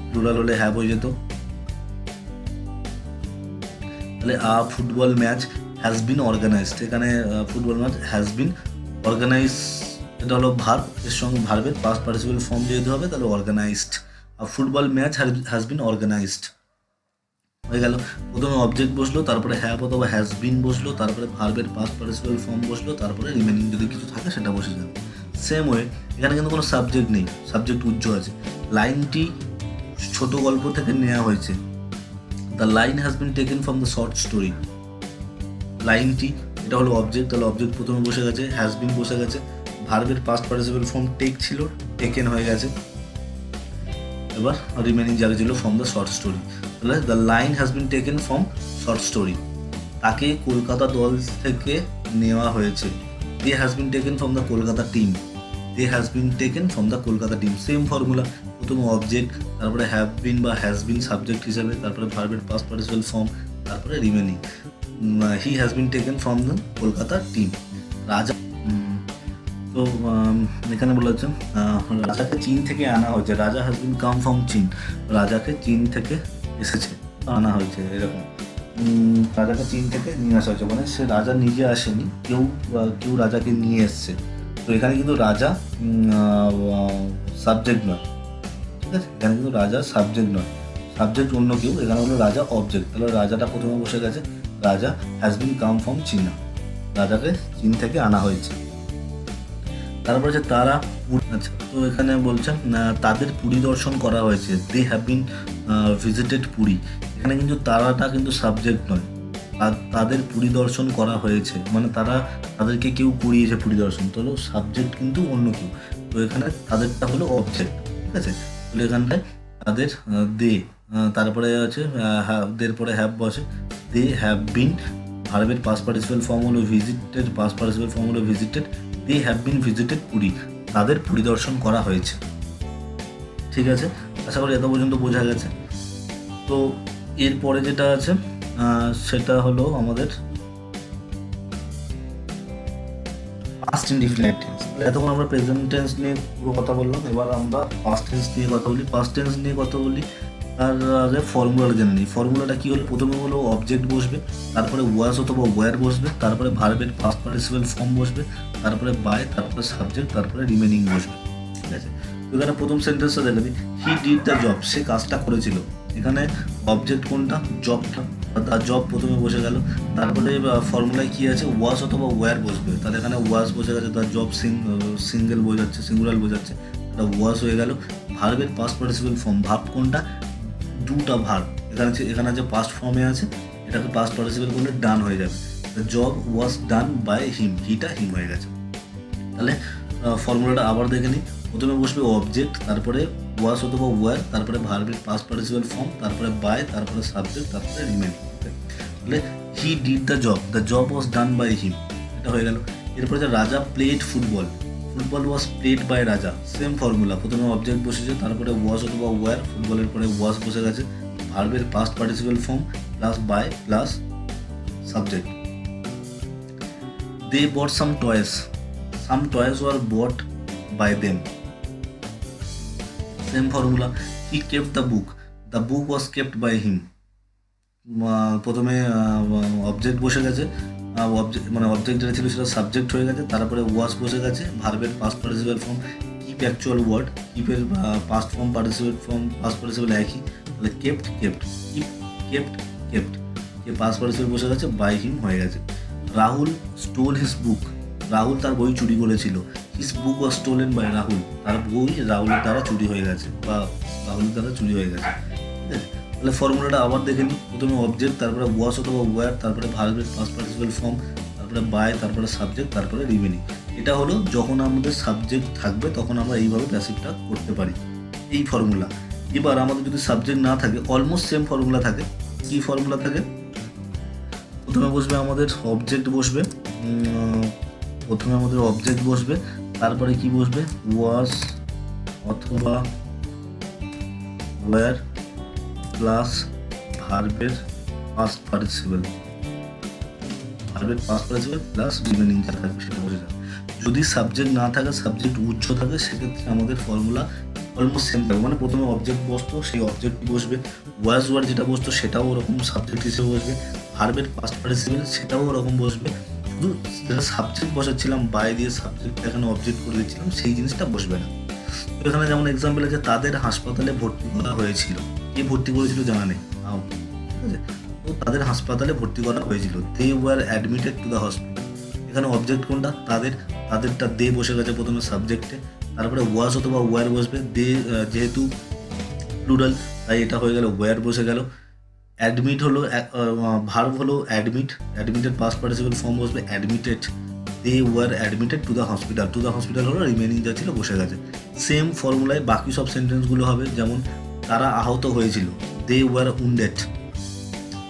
প্লুরাল হলে হ্যাভ হয়ে যেত। তাহলে football match has been organised, এখানে football match has been organise, এটা হলো ভার্ব, এর সঙ্গে ভার্বের পাস্ট পার্টিসিপেল ফর্ম যেতে হবে, তাহলে অর্গানাইজড। আর football match has been organised হয়ে গেল। প্রথমে অবজেক্ট বসলো, তারপরে হ্যাভ অথবা হ্যাজ বিন বসলো, তারপরে ভার্বের পাস্ট পার্টিসিপেল ফর্ম বসলো, তারপরে রিমেনিং যদি কিছু থাকে সেটা বসে যাবে। সেম ওয়ে এখানে কিন্তু কোনো সাবজেক্ট নেই, সাবজেক্ট উজ্জ্ব আছে। লাইনটি ছোট গল্প থেকে নেওয়া হয়েছে, the line has been taken from the short story. লাইনটি, এটা হলো অবজেক্ট, তাহলে অবজেক্ট প্রথমে বসে গেছে, হ্যাজ বিন বসে গেছে, ভার্বের পাস্ট পার্টিসিপেল ফর্ম টেক ছিল, টেকেন হয়ে গেছে, এবার রিমেনিং যা ছিল ফ্রম দ্য শর্ট স্টোরি। তাহলে the line has been taken from short story, তাকে কলকাতা দল থেকে নেওয়া হয়েছে। They has been taken from the Kolkata team, they has been taken from the Kolkata team. Same formula, প্রথমে অবজেক্ট, তারপরে হ্যাভ বিন বা হ্যাজ বিন সাবজেক্ট হিসাবে, তারপরে ভার্বের পাস্ট পার্টিসিপেল ফর্ম, তারপরে remaining. He has been taken from the Kolkata team. রাজা, তো এখানে বলা হচ্ছে রাজাকে চীন থেকে আনা হয়েছে, রাজা হ্যাজ বিন কাম ফ্রম চীন, রাজাকে চীন থেকে এসেছে, আনা হয়েছে, এরকম। রাজাকে চীন থেকে নিয়ে আসা হয়েছে, মানে সে রাজা নিজে আসেনি, কেউ রাজাকে নিয়ে এসছে। তো এখানে কিন্তু রাজা সাবজেক্ট নয়, ঠিক আছে, এখানে কিন্তু রাজা সাবজেক্ট নয়, সাবজেক্ট অন্য কেউ, এখানে হলো রাজা অবজেক্ট। তাহলে রাজাটা প্রথমে বসে গেছে, রাজা হ্যাজ বিন কাম ফ্রম চীনা, রাজাকে চীন থেকে আনা হয়েছে। তারপরে যে তারা, আচ্ছা, তো এখানে বলছেন তাদের পুরী দর্শন করা হয়েছে, they have been visited Puri. এখানে কিন্তু তারাটা কিন্তু সাবজেক্ট নয়, তাদের পুরী দর্শন করা হয়েছে, মানে তাদেরকে কেউ করিয়েছে পুরী দর্শন, তো হলো সাবজেক্ট কিন্তু অন্য কেউ। তো এখানে তাদেরটা হলো অবজেক্ট, ঠিক আছে। তাহলে এখানটায় তাদের দে, তারপরে আছে দের পরে হ্যাভ বসে, দে হ্যাভ বিন, ভার্বের পাস্ট পার্টিসিপেল ফর্ম হলো ভিজিটেড, পাস্ট পার্টিসিপেল ফর্ম হলো visited, they have been visited Puri, তাদের পরিদর্শন করা হয়েছে। ঠিক আছে, আশা করি এত পর্যন্ত বোঝা গেছে। তো এরপরে যেটা আছে সেটা হলো আমাদের পাস্ট ইনডিফিনিট টেন্স। এতক্ষণ আমরা প্রেজেন্ট টেন্স নিয়ে পুরো কথা বললাম, এবার আমরা পাস্ট টেন্স নিয়ে কথা বলি। পাস্ট টেন্স নিয়ে কথা বলি, তার আগে ফর্মুলাটা জেনে নিই। ফর্মুলাটা কী হলো, প্রথমে হলো অবজেক্ট বসবে, তারপরে ওয়াজ অথবা ওয়্যার বসবে, তারপরে ভার্বের পাস্ট পার্টিসিপেল ফর্ম বসবে, তারপরে বাই, তারপরে সাবজেক্ট, তারপরে রিমেনিং বসবে। ঠিক আছে, তো এখানে প্রথম সেন্টেন্সটা দেখে দিই, হি ডিড দ্য জব, সে কাজটা করেছিল। এখানে অবজেক্ট কোনটা, জবটা, তার জব প্রথমে বসে গেল। তারপরে ফর্মুলায় কী আছে, ওয়াজ অথবা ওয়্যার বসবে, তাহলে এখানে ওয়াজ বসে গেছে, তার জব সিঙ্গেল বোঝাচ্ছে, সিঙ্গুলার বোঝাচ্ছে, এটা ওয়াজ হয়ে গেল। ভার্বের পাস্ট পার্টিসিপেল ফর্ম, ভার্ব কোনটা, দুটা ভার্ব, এখানে যে পাস্ট ফর্মে আছে, এটাকে পাস্ট পার্টিসিপেল করলে ডান হয়ে যাবে। The job was done by him, হিটা হিম হয়ে গেছে। তাহলে ফর্মুলাটা আবার দেখে নিই, প্রথমে বসবে অবজেক্ট, তারপরে ওয়াজ অথবা ওয়্যার, তারপরে ভার্বের পাস্ট পার্টিসিপেল ফর্ম, তারপরে বাই, তারপরে সাবজেক্ট, তারপরে রিমেনিং। তাহলে he did the job was done by him, এটা হয়ে গেল। এরপরে যে Raja played football, football was played by Raja, same formula, প্রথমে অবজেক্ট বসেছে, তারপরে ওয়াজ অথবা ওয়ার, ফুটবলের পরে ওয়াজ বসে গেছে, ভার্বের past participle form plus by plus subject. They bought some toys were bought by them, same formula. He kept the book was kept by him, প্রথমে অবজেক্ট বসে গেছে, অবজেক্ট যেটা ছিল সেটা সাবজেক্ট হয়ে গেছে, তারপরে ওয়াজ বসে গেছে, ভার্বের past participle form, keep actual word, কিপের পাস্ট ফর্ম পাস্ট পার্টিসিপাল একই, তাহলে কিপ পাস্ট পার্টিসিপাল বসে গেছে, বাই হিম হয়ে গেছে। Rahul stole his book, Rahul তার বই চুরি করেছিল, his book was stolen by Rahul, তার বই রাহুলের দ্বারা চুরি হয়ে গেছে বা রাহুলের দ্বারা চুরি হয়ে গেছে। ঠিক আছে, তাহলে ফর্মুলাটা আবার দেখে নিই। প্রথমে অবজেক্ট, তারপরে ওয়াজ অথবা ওয়্যার, তারপরে ভার্বের পাস্ট পার্টিসিপাল ফর্ম, তারপরে বাই, তারপরে সাবজেক্ট, তারপরে রিমেনিং। এটা হলো যখন আমাদের সাবজেক্ট থাকবে তখন আমরা এইভাবে প্যাসিভটা করতে পারি, এই ফর্মুলা। এবার আমাদের যদি সাবজেক্ট না থাকে, অলমোস্ট সেম ফর্মুলা থাকে। কি ফর্মুলা থাকে? প্রথমে বসবে আমাদের অবজেক্ট বসবে, তারপরে কি বসবে? ওয়াজ অথবা ওয়্যার প্লাস ভার্বের পাস্ট পার্টিসিপাল প্লাস রিমেনিং যা থাকবে সেটা বসে যাবে। যদি সাবজেক্ট না থাকে, সাবজেক্ট উচ্চ থাকে, সেক্ষেত্রে আমাদের ফর্মুলা অলমোস্ট সেম থাকবে। মানে প্রথমে অবজেক্ট বসতো, সেই অবজেক্টটি বসবে, ওয়াজ ওয়ার্ড যেটা বসতো সেটাও ওরকম সাবজেক্ট হিসেবে বসবে, ভার্বের পাস্ট পার্টিসিপাল সেটাও ওরকম বসবে, শুধু যেটা সাবজেক্ট বসাচ্ছিলাম বাই দিয়ে সাবজেক্ট এখানে অবজেক্ট করে দিচ্ছিলাম সেই জিনিসটা বসবে না। তো এখানে যেমন এক্সাম্পল আছে, তাদের হাসপাতালে ভর্তি করা হয়েছিল, কে ভর্তি করেছিল জানা নেই, ঠিক আছে, তো তাদের হাসপাতালে ভর্তি করা হয়েছিল, they were admitted to the hospital. এখানে অবজেক্ট কোনটা? তাদেরটা দে বসে গেছে প্রথমে সাবজেক্টে, তারপরে ওয়াজ অথবা ওয়্যার বসবে, দে যেহেতু প্লুরাল তাই এটা হয়ে গেল ওয়্যার বসে গেল। অ্যাডমিট হলো ভার্ব হলো অ্যাডমিটেড পাস্ট পার্টিসিপাল ফর্ম বসবে admitted, they were admitted to the hospital হলো রিমেনিং যা ছিল বসে গেছে। সেম ফর্মুলায় বাকি সব সেন্টেন্সগুলো হবে, যেমন তারা আহত হয়েছিল, দে ওয়ার উন্ডেড,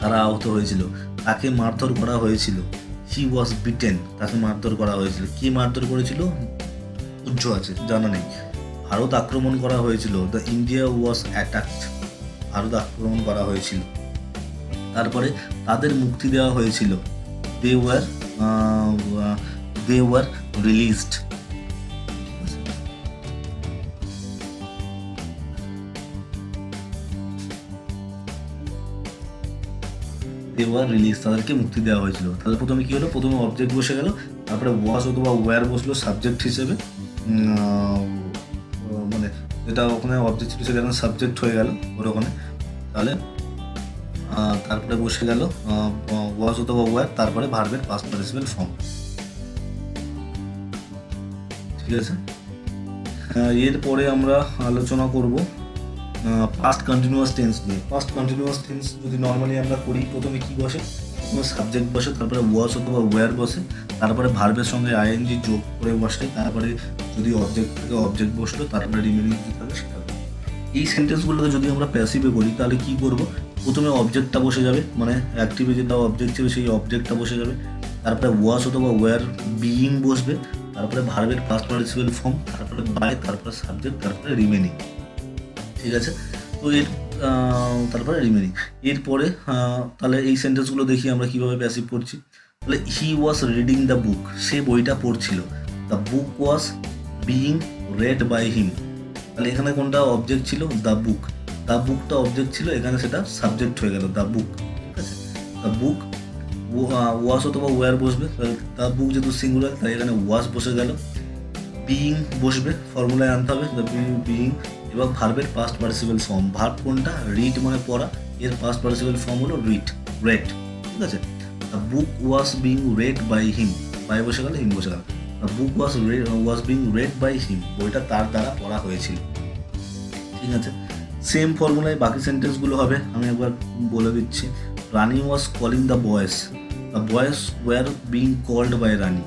তারা আহত হয়েছিল, তাকে মারধর করা হয়েছিল, হি ওয়াজ বিটেন, তাকে মারধর করা হয়েছিল, কে মারধর করেছিল উজ্জ্ব আছে, জানা নেই। ভারত আক্রমণ করা হয়েছিল, the India was attacked, Bharat আক্রমণ করা হয়েছিল। তারপরে তাদের মুক্তি দেওয়া হয়েছিল, দে ওয়ার রিলিজড। তাদেরকে মুক্তি দেওয়া হয়েছিল। তাহলে প্রথমে কি হলো? প্রথমে অবজেক্ট বসে গেল, তারপরে ওয়াজ অথবা ওয়্যার বসলো সাবজেক্ট হিসেবে, মানে যেটা ওখানে অবজেক্ট ছিল সেটা এখন সাবজেক্ট হয়ে গেল ওর ওখানে। তাহলে তারপরে বসে গেল ওয়াজ অথবা ওয়্যার, তারপরে ভার্বের পাস্ট পার্টিসিপাল ফর্ম। ঠিক আছে, এরপরে আমরা আলোচনা করব পাস্ট কন্টিনিউয়াস টেন্স নিয়ে। পাস্ট কন্টিনিউয়াস টেন্স যদি নর্মালি আমরা করি, প্রথমে কি বসে? প্রথমে সাবজেক্ট বসে, তারপরে ওয়াজ অথবা ওয়্যার বসে, তারপরে ভার্বের সঙ্গে আইএনজি যোগ করে বসে, তারপরে যদি অবজেক্ট থাকে অবজেক্ট বসলো, তারপরে রিমেনিং যদি থাকে সেটা। এই সেন্টেন্সগুলোকে যদি আমরা প্যাসিভে করি তাহলে কি করব? প্রথমে অবজেক্টটা বসে যাবে, মানে অ্যাক্টিভে যেটা অবজেক্ট ছিল সেই অবজেক্টটা বসে যাবে, তারপরে ওয়াজ অথবা ওয়্যার বিইং বসবে, তারপরে ভার্বের পাস্ট পার্টিসিপাল ফর্ম, তারপরে বাই, তারপরে সাবজেক্ট, তারপরে রিমেনিং। ঠিক আছে, তো তারপরে রিমেনিং। এরপরে তাহলে এই সেন্টেন্সগুলো দেখি আমরা কীভাবে প্যাসিভ করছি। তাহলে হি ওয়াজ রিডিং দ্য বুক, সে বইটা পড়ছিল, the book was being read by him. তাহলে এখানে কোনটা অবজেক্ট ছিল? দ্য বুকটা অবজেক্ট ছিল, এখানে সেটা সাবজেক্ট হয়ে গেল দ্য বুক। ঠিক আছে, দ্য বুক ওয়াজ অথবা ওয়্যার বসবে, দ্য বুক যেহেতু সিঙ্গুলার তাই এখানে ওয়াজ বসে গেল, বিইং বসবে, ফর্মুলায় আনতে হবে দ্য বিইং, এবং ভার্বের পাস্ট পার্টিসিপাল ফর্ম। ভার্ব কোনটা? রিড মানে পড়া, এর পাস্ট পার্টিসিপাল ফর্ম হলো রেড। ঠিক আছে, the book was being read by him, by বসে গেল, হিম বসে গেল, the book was being read by him, বইটা তার দ্বারা পড়া হয়েছিল। ঠিক আছে, সেম ফর্মুলায় বাকি সেন্টেন্সগুলো হবে, আমি একবার বলে দিচ্ছি। Rani was calling the boys were being called by Rani.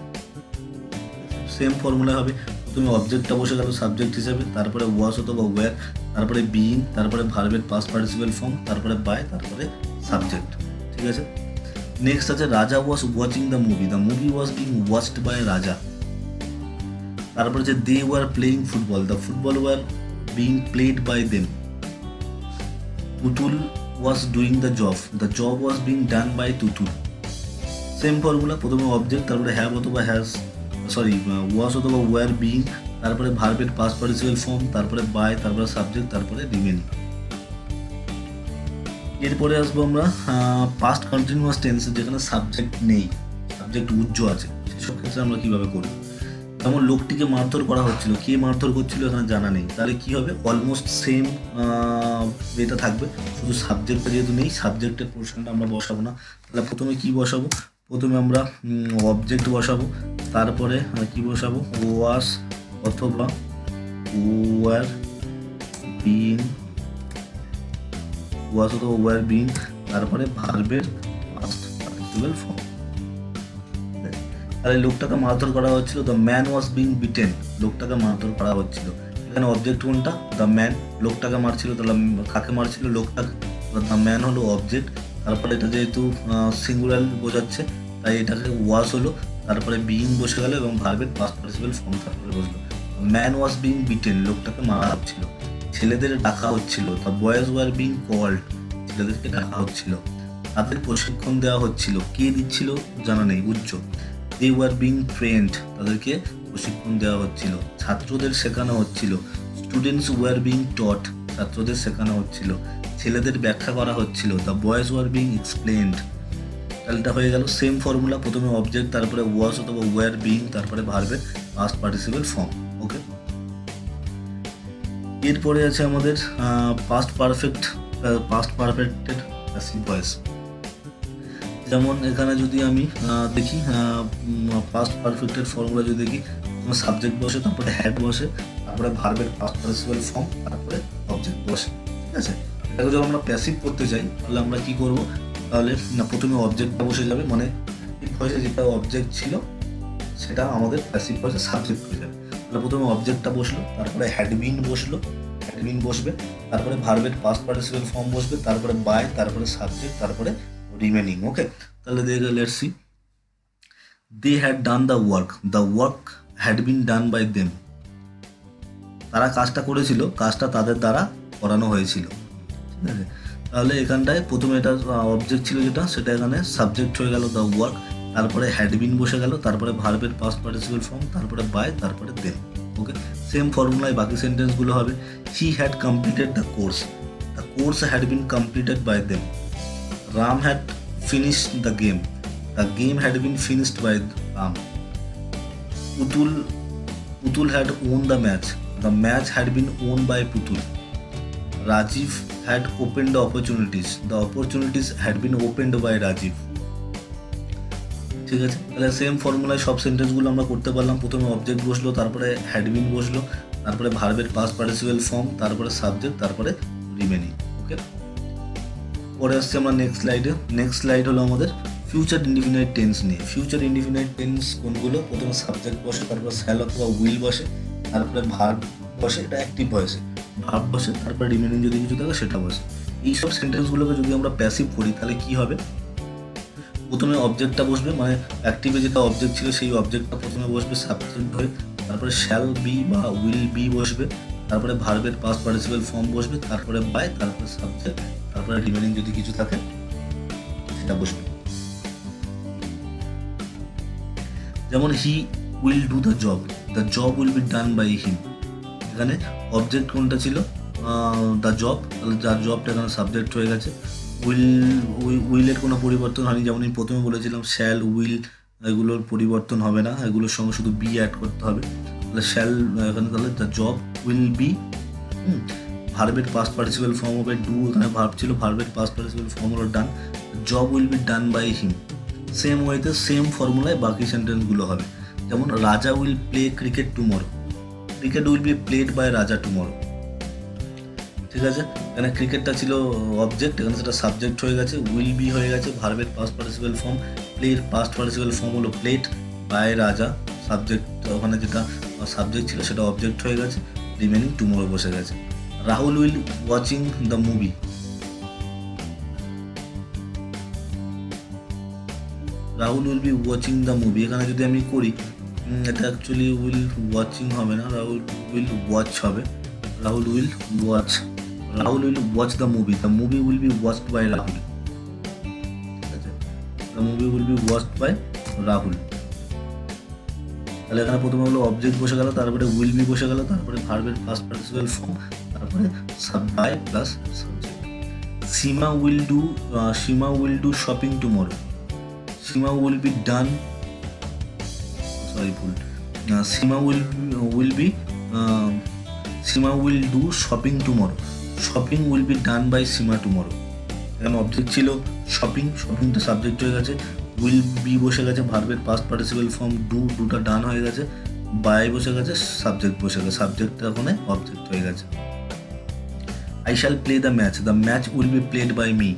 Same formula হবে, তুমি অবজেক্টটা বসে গেল সাবজেক্ট হিসেবে, তারপরে ওয়াজ অথবা ওয়্যার, তারপরে বিইং, তারপরে ভার্বের পাস্ট পার্টিসিপাল ফর্ম, তারপরে বাই, তারপরে সাবজেক্ট। ঠিক আছে, নেক্সট আছে Raja was watching the movie was being watched by Raja. তারপরে যে they were playing football, the football were being played by them. Putul was doing the job was being done by Tutul. Same formula, প্রথমে অবজেক্ট, তারপরে হ্যাভ অথবা হ্যাজ, ওয়াজ অথবা ওয়ার বিং, তারপরে ভার্বের পাস্ট পার্টিসিপেল ফর্ম, তারপরে বাই, তারপরে সাবজেক্ট, তারপরে রিমেনিং। এরপরে আসবো আমরা পাস্ট কন্টিনিউয়াস টেন্স, যেখানে সাবজেক্ট নেই, সাবজেক্ট উজ্জ্ব আছে, সেসব ক্ষেত্রে আমরা কীভাবে করব। যেমন লোকটিকে মারধর করা হচ্ছিল, কে মারধর করছিল এখানে জানা নেই, তাহলে কি হবে, অলমোস্ট সেম এটা থাকবে, শুধু সাবজেক্টটা যেহেতু নেই, সাবজেক্টের পোর্শনটা আমরা বসাবো না। তাহলে প্রথমে কি বসাবো, প্রথমে আমরা অবজেক্ট বসাবো, তারপরে কি বসাবো, ওয়াস অথবা ওয়ার বিং, ওয়াস অথবা ওয়ার বিং, তারপরে ভার্বের পাস্ট পার্টিসিপেল ফর্ম। তাহলে লোকটাকে মারধর করা হচ্ছিল, the man was being beaten, লোকটাকে মারধর করা হচ্ছিল। এখানে অবজেক্ট কোনটা, দ্য ম্যান, লোকটাকে মারছিল, তাহলে কাকে মারছিল, লোকটাকে, দ্য ম্যান হলো অবজেক্ট। তারপরে এটা যেহেতু সিঙ্গুলার বোঝাচ্ছে, তাই এটাকে ওয়াজ হলো, তারপরে বিং বসে গেল এবং ভার্বের পাস্ট পার্টিসিপেল ফর্ম তারপরে বসলো। ম্যান ওয়াজ বিং বিটেন, লোকটাকে মারা হচ্ছিল। ছেলেদের ডাকা হচ্ছিল, the boys were being called, ছেলেদেরকে ডাকা হচ্ছিল। তাদের প্রশিক্ষণ দেওয়া হচ্ছিল, কে দিচ্ছিল জানা নেই, উচ্চ। দে ওয়ার বিং ট্রেন্ড, তাদেরকে প্রশিক্ষণ দেওয়া হচ্ছিল। ছাত্রদের শেখানো হচ্ছিল, স্টুডেন্টস ওয়ার বিং টট, ছাত্রদের শেখানো হচ্ছিল। ছেলেদের ব্যাখ্যা করা হচ্ছিল, the boys were being explained. তাহলে এটা হয়ে গেল সেম ফর্মুলা, প্রথমে অবজেক্ট, তারপরে ওয়াজ অথবা ওয়ার বিং, তারপরে ভার্বের পাস্ট পার্টিসিপেল ফর্ম। ওকে, এরপরে আছে আমাদের পাস্ট পারফেক্টের প্যাসিভ ভয়েস। যেমন এখানে যদি আমি দেখি পাস্ট পারফেক্টের ফর্মুলা যদি দেখি, সাবজেক্ট বসে, তারপরে হ্যাড বসে, তারপরে ভার্বের পাস্ট পার্টিসিপেল ফর্ম, তারপরে অবজেক্ট বসে। ঠিক আছে, এটাকে যখন আমরা প্যাসিভ করতে চাই তাহলে আমরা কি করব, তাহলে না প্রথমে অবজেক্টটা বসে যাবে, মানে ভয়েসে যেটা অবজেক্ট ছিল সেটা আমাদের প্যাসিভ ভয়েসে সাবজেক্ট হয়ে যাবে। তাহলে প্রথমে অবজেক্টটা বসলো, তারপরে হ্যাডবিন বসলো, হ্যাডবিন বসবে, তারপরে ভার্বের পাস্ট পার্টিসিপেল ফর্ম বসবে, তারপরে বাই, তারপরে সাবজেক্ট, তারপরে রিমেনিং। ওকে, তাহলে দেখে let's see, they had done the work had been done by them, তারা কাজটা করেছিল, কাজটা তাদের দ্বারা করানো হয়েছিল। ঠিক আছে, তাহলে এখানটায় প্রথমে এটা অবজেক্ট ছিল যেটা, সেটা এখানে সাবজেক্ট হয়ে গেল দ্য ওয়ার্ক, তারপরে হ্যাড বিন বসে গেল, তারপরে ভার্বের পাস্ট পার্টিসিপেল ফর্ম, তারপরে বাই, তারপরে দেম। ওকে, সেম ফর্মুলায় বাকি সেন্টেন্সগুলো হবে। He had completed the course had been completed by them. Ram had finished the game had been finished by Ram. Putul had won the match had been won by Putul. Rajiv had opened the opportunities had been opened by Rajiv. ঠিক আছে, তাহলে সেম ফর্মুলায় সব সেন্টেন্সগুলো আমরা করতে পারলাম। প্রথমে অবজেক্ট বসলো, তারপরে হ্যাড বিন বসলো, তারপরে ভার্বের পাস্ট পার্টিসিপেল ফর্ম, তারপরে সাবজেক্ট, তারপরে রিমেনিং। ওকে, পরে আসছে আমরা নেক্সট স্লাইড হলো আমাদের ফিউচার ইনডিফিনাইট টেন্স নিয়ে। ফিউচার ইনডিফিনাইট টেন্স কোনগুলো, প্রথমে সাবজেক্ট বসে, তারপর শ্যাল অথবা উইল বসে, তারপরে ভার্ব বসে, এটা অ্যাক্টিভ ভয়েসে ভার্ব বসে, তারপরে রিমেনিং যদি কিছু থাকে সেটা বসে। এইসব সেন্টেন্সগুলোকে যদি আমরা প্যাসিভ করি তাহলে কি হবে, প্রথমে অবজেক্টটা বসবে, মানে অ্যাক্টিভে যেটা অবজেক্ট ছিল সেই অবজেক্টটা প্রথমে বসবে সাবজেক্ট হয়ে, তারপরে শ্যাল বি বা উইল বি বসবে, তারপরে ভার্বের পাস্ট পার্টিসিপেল ফর্ম বসবে, তারপরে বাই, তারপরে সাবজেক্ট, তারপরে রিমেনিং যদি কিছু থাকে সেটা বসবে। যেমন he will do the job will be done by him. এখানে অবজেক্ট কোনটা ছিল, দ্য জব, তাহলে যার জবটা এখানে সাবজেক্ট হয়ে গেছে। উইলের কোনো পরিবর্তন হয়নি, যেমন আমি প্রথমে বলেছিলাম শ্যাল উইল এগুলোর পরিবর্তন হবে না, এগুলোর সঙ্গে শুধু বি অ্যাড করতে হবে। তাহলে শ্যাল এখানে, তাহলে দ্য জব উইল বি, ভার্বের পাস্ট পার্টিসিপেল ফর্ম হবে ডু, এখানে ভার্ব ছিল, ভার্বের পাস্ট পার্টিসিপেল ফর্ম হলো done, job will be done by him. Same ওয়েতে সেম ফর্মুলায় বাকি সেন্টেন্সগুলো হবে। যেমন Raja will play cricket tomorrow, cricket will be played by Raja tomorrow. ঠিক আছে, এখানে ক্রিকেটটা ছিল অবজেক্ট, এখানে সেটা সাবজেক্ট হয়ে গেছে, উইল বি হয়ে গেছে ভার্বের পাস্ট পার্টিসিপেল ফর্ম, প্লের পাস্ট পার্টিসিপেল ফর্ম হলো প্লেড বাই রাজা, সাবজেক্ট ওখানে যেটা সাবজেক্ট ছিল সেটা অবজেক্ট হয়ে গেছে, রিমেনিং টুমরো বসে গেছে। Rahul will watching the movie, Rahul will be watching the movie, এখানে যদি আমি করি এটা অ্যাকচুয়ালি উইল ওয়াচিং হবে না, রাহুল উইল ওয়াচ হবে। Rahul will watch, Rahul will watch the movie will be watched by Rahul. ঠিক আছে, the movie will be watched by Rahul. তাহলে এখানে প্রথমে হলো অবজেক্ট বসে গেল, তারপরে উইল বি বসে গেল, তারপরে ভার্বের পাস্ট পার্টিসিপাল ফর্ম, তারপরে by plus subject. Seema will do shopping tomorrow. Seema will be done, sorry ভুল, Seema will do shopping tomorrow. Shopping will be done by Seema tomorrow. এখানে অবজেক্ট ছিল শপিং, শপিংটা সাবজেক্ট হয়ে গেছে, উইল বি বসে গেছে, ভার্বের পাস্ট পার্টিসিপাল ফর্ম ডুটা ডান হয়ে গেছে, বাই বসে গেছে, সাবজেক্ট বসে গেছে, সাবজেক্টটা ওখানে অবজেক্ট হয়ে গেছে। I shall play the match will be played by me.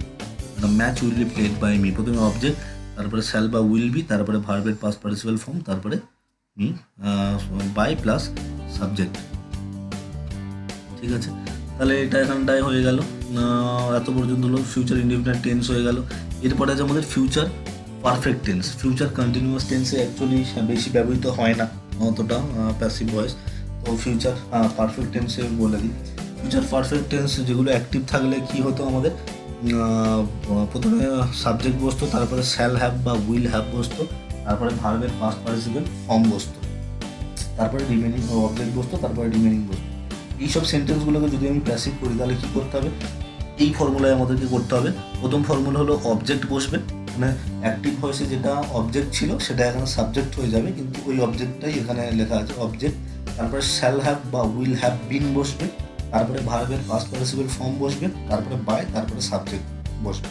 The match will be played by me, প্রথমে অবজেক্ট, তারপরে শ্যাল বা উইল বি, তারপরে ভার্বের পাস্ট পার্টিসিপাল ফর্ম, তারপরে মি, বাই প্লাস সাবজেক্ট। ঠিক আছে, তাহলে এটা এখানটায় হয়ে গেল। এত পর্যন্ত হলো ফিউচার ইনডিফিনিট টেন্স হয়ে গেল। এরপরে আছে আমাদের future perfect tense. Future continuous টেন্সে অ্যাকচুয়ালি বেশি ব্যবহৃত হয় না অতটা প্যাসিভ ভয়েস, তো ফিউচার পারফেক্ট টেন্সে বলে দিই। ফিউচার পারফেক্ট টেন্স যেগুলো অ্যাক্টিভ থাকলে কি হতো আমাদের, প্রথমে সাবজেক্ট বসতো, তারপরে শ্যাল হ্যাভ বা উইল হ্যাভ বসতো, তারপরে ভার্বের পাস্ট পার্টিসিপল ফর্ম বসতো, তারপরে রিমেনিং অবজেক্ট বসতো, তারপরে রিমেনিং বসতো। এইসব সেন্টেন্সগুলোকে যদি আমি প্যাসিভ করি তাহলে কী করতে হবে, এই ফর্মুলায় আমাদেরকে করতে হবে। প্রথম ফর্মুলা হলো অবজেক্ট বসবে, মানে অ্যাক্টিভ ভয়েসে যেটা অবজেক্ট ছিল সেটা এখানে সাবজেক্ট হয়ে যাবে, কিন্তু ওই অবজেক্টটাই এখানে লেখা আছে অবজেক্ট। তারপরে শ্যাল হ্যাভ বা উইল হ্যাভ বিন বসবে, তারপরে ভার্বের পাস্ট পার্টিসিপল ফর্ম বসবে, তারপরে বাই, তারপরে সাবজেক্ট বসবে।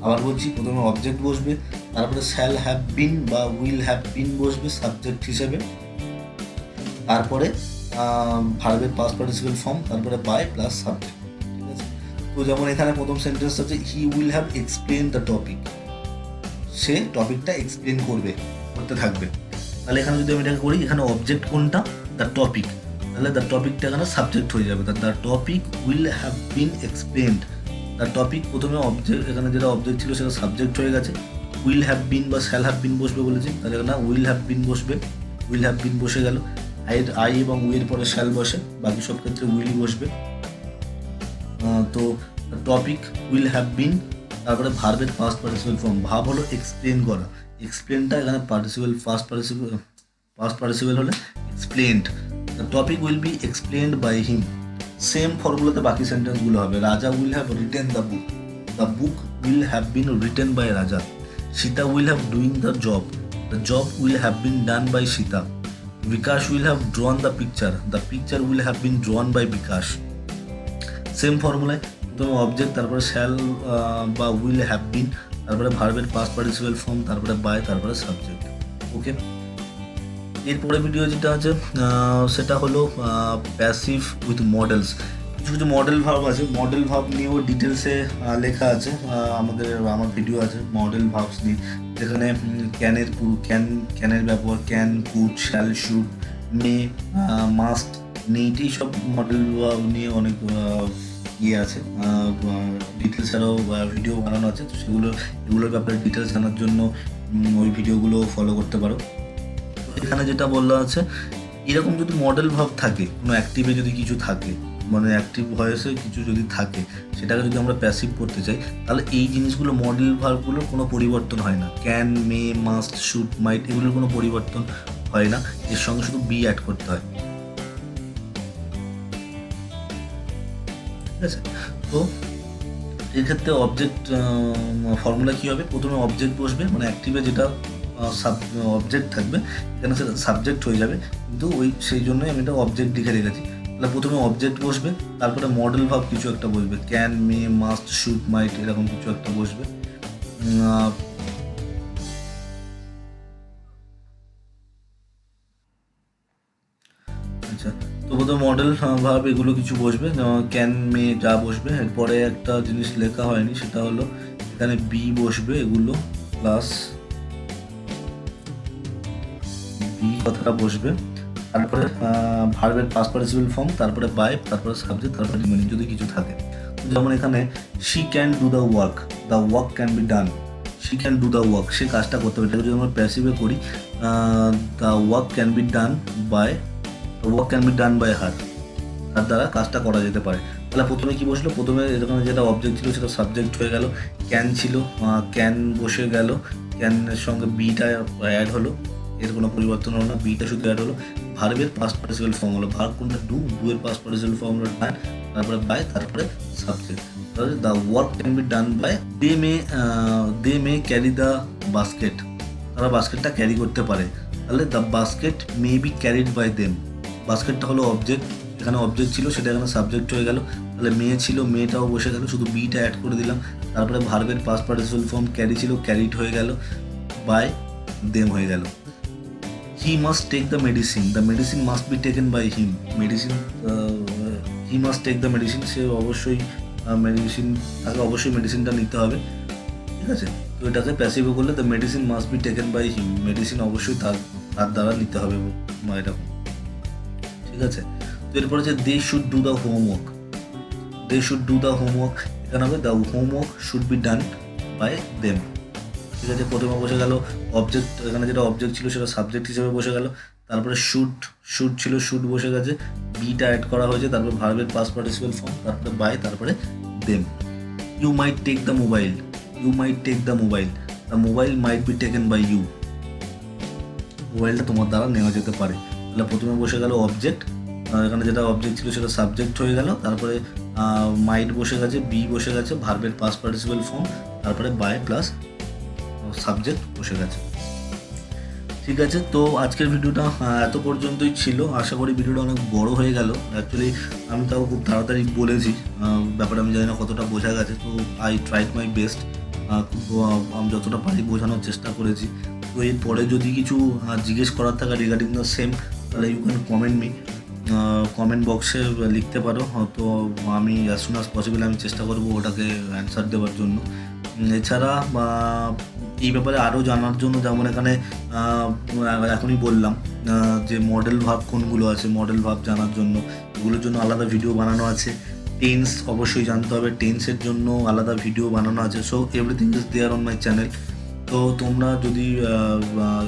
আবার বলছি, প্রথমে অবজেক্ট বসবে, তারপরে শ্যাল হ্যাভ বিন বা উইল হ্যাভ বিন বসবে সাবজেক্ট হিসেবে, তারপরে ভার্বের পাস্ট পার্টিসিপল ফর্ম, তারপরে বাই প্লাস সাবজেক্ট। ঠিক আছে, তো যেমন এখানে প্রথম সেন্টেন্স আছে he will have explain the topic, সে টপিকটা এক্সপ্লেন করতে থাকবে। তাহলে এখানে যদি আমি এটাকে করি, এখানে অবজেক্ট কোনটা, দ্য টপিক, তাহলে দ্য টপিকটা এখানে সাবজেক্ট হয়ে যাবে, the topic will have been explained. The topic প্রথমে অবজেক্ট, এখানে যেটা অবজেক্ট ছিল সেটা সাবজেক্ট হয়ে গেছে, উইল হ্যাভ বিন বা শ্যাল হ্যাভ বিন বসবে বলেছি, তাহলে এখানে উইল হ্যাভ বিন বসবে, উইল হ্যাভ বিন বসে গেল। আই এবং উইয়ের পরে শ্যাল বসে, বাকি সব ক্ষেত্রে উইলই বসবে। তো টপিক উইল হ্যাভ বিন, তারপরে ভার্বের পাস্ট পার্টিসিপল ফর্ম, ভাব হলো এক্সপ্লেন করা, এক্সপ্লেনটা এখানে পার্টিসিপল পাস্ট পার্টিসিপল হলে explained. The topic will be explained by him. Same ফর্মুলাতে বাকি সেন্টেন্সগুলো হবে। Raja will have written the book will have been written by Raja. Sita will have doing the job will have been done by Sita. Bikash will have drawn the picture will have been drawn by Bikash. Same ফর্মুলায় প্রথমে অবজেক্ট, তারপরে শ্যাল বা উইল হ্যাভ বিন, তারপরে ভার্বের পাস্ট পার্টিসিপল ফর্ম, তারপরে বাই, তারপরে সাবজেক্ট। ওকে, এরপরে ভিডিও যেটা আছে সেটা হলো প্যাসিভ উইথ মডেলস। কিছু কিছু মডেল ভার্ব আছে, মডেল ভার্ব নিয়েও ডিটেলসে লেখা আছে, আমার ভিডিও আছে মডেল ভার্বস নিয়ে, যেখানে ক্যানের ব্যবহার, can, could, shall, should, May, must, need, এইসব মডেল ভার্ব নিয়ে অনেক আছে, ডিটেলস আরও ভিডিও বানানো আছে, তো এগুলোর ব্যাপারে ডিটেলস জানার জন্য ওই ভিডিওগুলো ফলো করতে পারো। এখানে যেটা বলা আছে, এরকম যদি মডেল ভাব থাকে, কোনো অ্যাক্টিভে যদি কিছু থাকে, মানে অ্যাক্টিভ ভয়েসে কিছু যদি থাকে, সেটাকে যদি আমরা প্যাসিভ করতে চাই, তাহলে এই জিনিসগুলো মডেল ভার্বগুলোর কোনো পরিবর্তন হয় না। ক্যান, মে, মাস্ট, শুড, মাইট, এগুলোর কোনো পরিবর্তন হয় না, এর সঙ্গে শুধু বি অ্যাড করতে হয়। ঠিক আছে, তো এক্ষেত্রে অবজেক্ট ফর্মুলা কী হবে, প্রথমে অবজেক্ট বসবে, মানে অ্যাক্টিভে যেটা অবজেক্ট থাকবে এখানে সেটা সাবজেক্ট হয়ে যাবে, কিন্তু সেই জন্যই আমি এটা অবজেক্ট লিখে রেখেছি। তাহলে প্রথমে অবজেক্ট বসবে, তারপরে মডেল ভাব কিছু একটা বসবে, ক্যান, মে, মাস্ট, শুড, মাইট, এরকম কিছু একটা বসবে। আচ্ছা, তো প্রথমে মডেল ভাব এগুলো কিছু বসবে, ক্যান, মে, যা বসবে। এরপরে একটা জিনিস লেখা হয়নি, সেটা হলো এখানে বি বসবে, এগুলো প্লাস বি কথাটা বসবে, তারপরে ভার্বের পাস্ট পার্টিসিপল ফর্ম, তারপরে বাই, তারপরে সাবজেক্ট, তারপরে রিমেনিং যদি কিছু থাকে। যেমন এখানে she can do the work can be done, she can do the work, সে কাজটা করতে পারে। এটা যদি আমরা প্যাসিভে করি, the work can be done by, work can be done by her, তার দ্বারা কাজটা করা যেতে পারে। তাহলে প্রথমে কি বসলো, প্রথমে এরকম যেটা অবজেক্ট ছিল সেটা সাবজেক্ট হয়ে গেল, ক্যান ছিল, ক্যান বসে গেল, ক্যানের সঙ্গে বিটা অ্যাড হলো, এর কোনো পরিবর্তন হলো না, বিটা শুধু অ্যাড হলো। ভার্বের পাস্ট পার্টিসিপাল ফর্ম হলো, ভার্ব কোনটা ডু, ডু এর পাস্ট পার্টিসিপাল ফর্ম হলো ডান, তারপরে বাই, তারপরে সাবজেক্ট। তাহলে the work can be done by, they may carry the basket, তারা বাস্কেটটা ক্যারি করতে পারে। তাহলে the basket may be carried by them, বাস্কেটটা হলো অবজেক্ট, এখানে অবজেক্ট ছিল সেটা এখানে সাবজেক্ট হয়ে গেল। তাহলে মেয়ে ছিল, মেয়েটাও বসে গেল, শুধু বিটা অ্যাড করে দিলাম। তারপরে ভার্বের পাস্ট পার্টিসিপাল ফর্ম ক্যারি ছিল, ক্যারিড হয়ে গেল, বাই দেম হয়ে গেল। He must take the medicine, the medicine must be taken by him, medicine, he must take the medicine, সে অবশ্যই মেডিসিন, তাকে অবশ্যই মেডিসিনটা নিতে হবে, ঠিক আছে। তো এটাকে প্যাসিভে করলে the medicine must be taken by him, medicine অবশ্যই তার তার দ্বারা নিতে হবে, এরকম, ঠিক আছে। তো এরপর হচ্ছে they should do the homework, they should do the homework, এখানে হবে the homework should be done by them, ঠিক আছে। প্রথমে বসে গেল অবজেক্ট, এখানে যেটা অবজেক্ট ছিল সেটা সাবজেক্ট হিসেবে বসে গেল। তারপরে শুড ছিল, শুড বসে গেছে, বিটা অ্যাড করা হয়েছে, তারপরে ভার্বের পাস্ট পার্টিসিপাল ফর্ম, তারপরে বাই, তারপরে them. You might take the mobile, you might take the mobile, the mobile might be taken by you, মোবাইলটা তোমার দ্বারা নেওয়া যেতে পারে। তাহলে প্রথমে বসে গেল অবজেক্ট, এখানে যেটা অবজেক্ট ছিল সেটা সাবজেক্ট হয়ে গেল, তারপরে মাইট বসে গেছে, বি বসে গেছে, ভার্বের পাস্ট পার্টিসিপাল ফর্ম, তারপরে বাই প্লাস সাবজেক্ট বসে গেছে, ঠিক আছে। তো আজকের ভিডিওটা এত পর্যন্তই ছিল। আশা করি ভিডিওটা অনেক বড় হয়ে গেল, অ্যাকচুয়ালি আমি তাও খুব তাড়াতাড়ি বলেছি, ব্যাপারে আমি জানি না কতটা বোঝা গেছে। তো আই ট্রাইড মাই বেস্ট, আমি যতটা পারি বোঝানোর চেষ্টা করেছি। তো এরপরে যদি কিছু জিজ্ঞেস করার থাকে রিগার্ডিং দ্য সেম, তাহলে you can comment me, comment বক্সে লিখতে পারো। তো আমি অ্যাজ সুন অ্যাজ পসিবল আমি চেষ্টা করবো ওটাকে অ্যান্সার দেওয়ার জন্য। এছাড়া এই ব্যাপারে আরও জানার জন্য, যেমন এখানে এখনই বললাম যে মডেল ভার্ব কোনগুলো আছে, মডেল ভার্ব জানার জন্য এগুলোর জন্য আলাদা ভিডিও বানানো আছে। টেন্স অবশ্যই জানতে হবে, টেন্সের জন্য আলাদা ভিডিও বানানো আছে। So everything is there on my channel. তো তোমরা যদি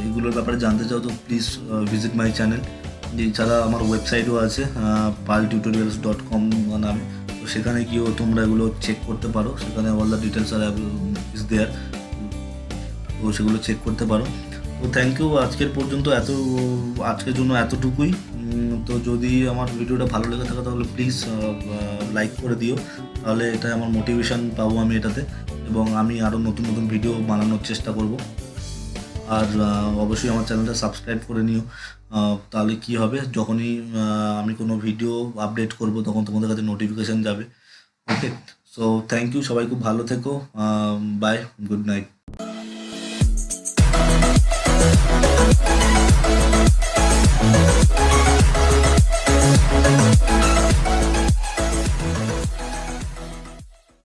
এগুলোর ব্যাপারে জানতে চাও তো প্লিজ ভিজিট মাই চ্যানেল। এছাড়া আমার ওয়েবসাইটও আছে paltutorials.com নামে, তো সেখানে গিয়েও তোমরা এগুলো চেক করতে পারো, সেখানে all the details are is there, তো সেগুলো চেক করতে পারো। তো থ্যাংক ইউ, আজকের পর্যন্ত আজকের জন্য এতটুকুই। তো যদি আমার ভিডিওটা ভালো লেগে থাকে তাহলে প্লিজ লাইক করে দিও, তাহলে এটা আমার মোটিভেশন পাবো আমি এটাতে, এবং আমি আরও নতুন নতুন ভিডিও বানানোর চেষ্টা করব। আর অবশ্যই আমার চ্যানেলটা সাবস্ক্রাইব করে নিও, তাহলে কি হবে, যখনই আমি কোনো ভিডিও আপডেট করব তখন তোমাদের কাছে নোটিফিকেশান যাবে। ওকে, সো থ্যাংক ইউ, সবাই খুব ভালো থেকো, বাই, গুড নাইট।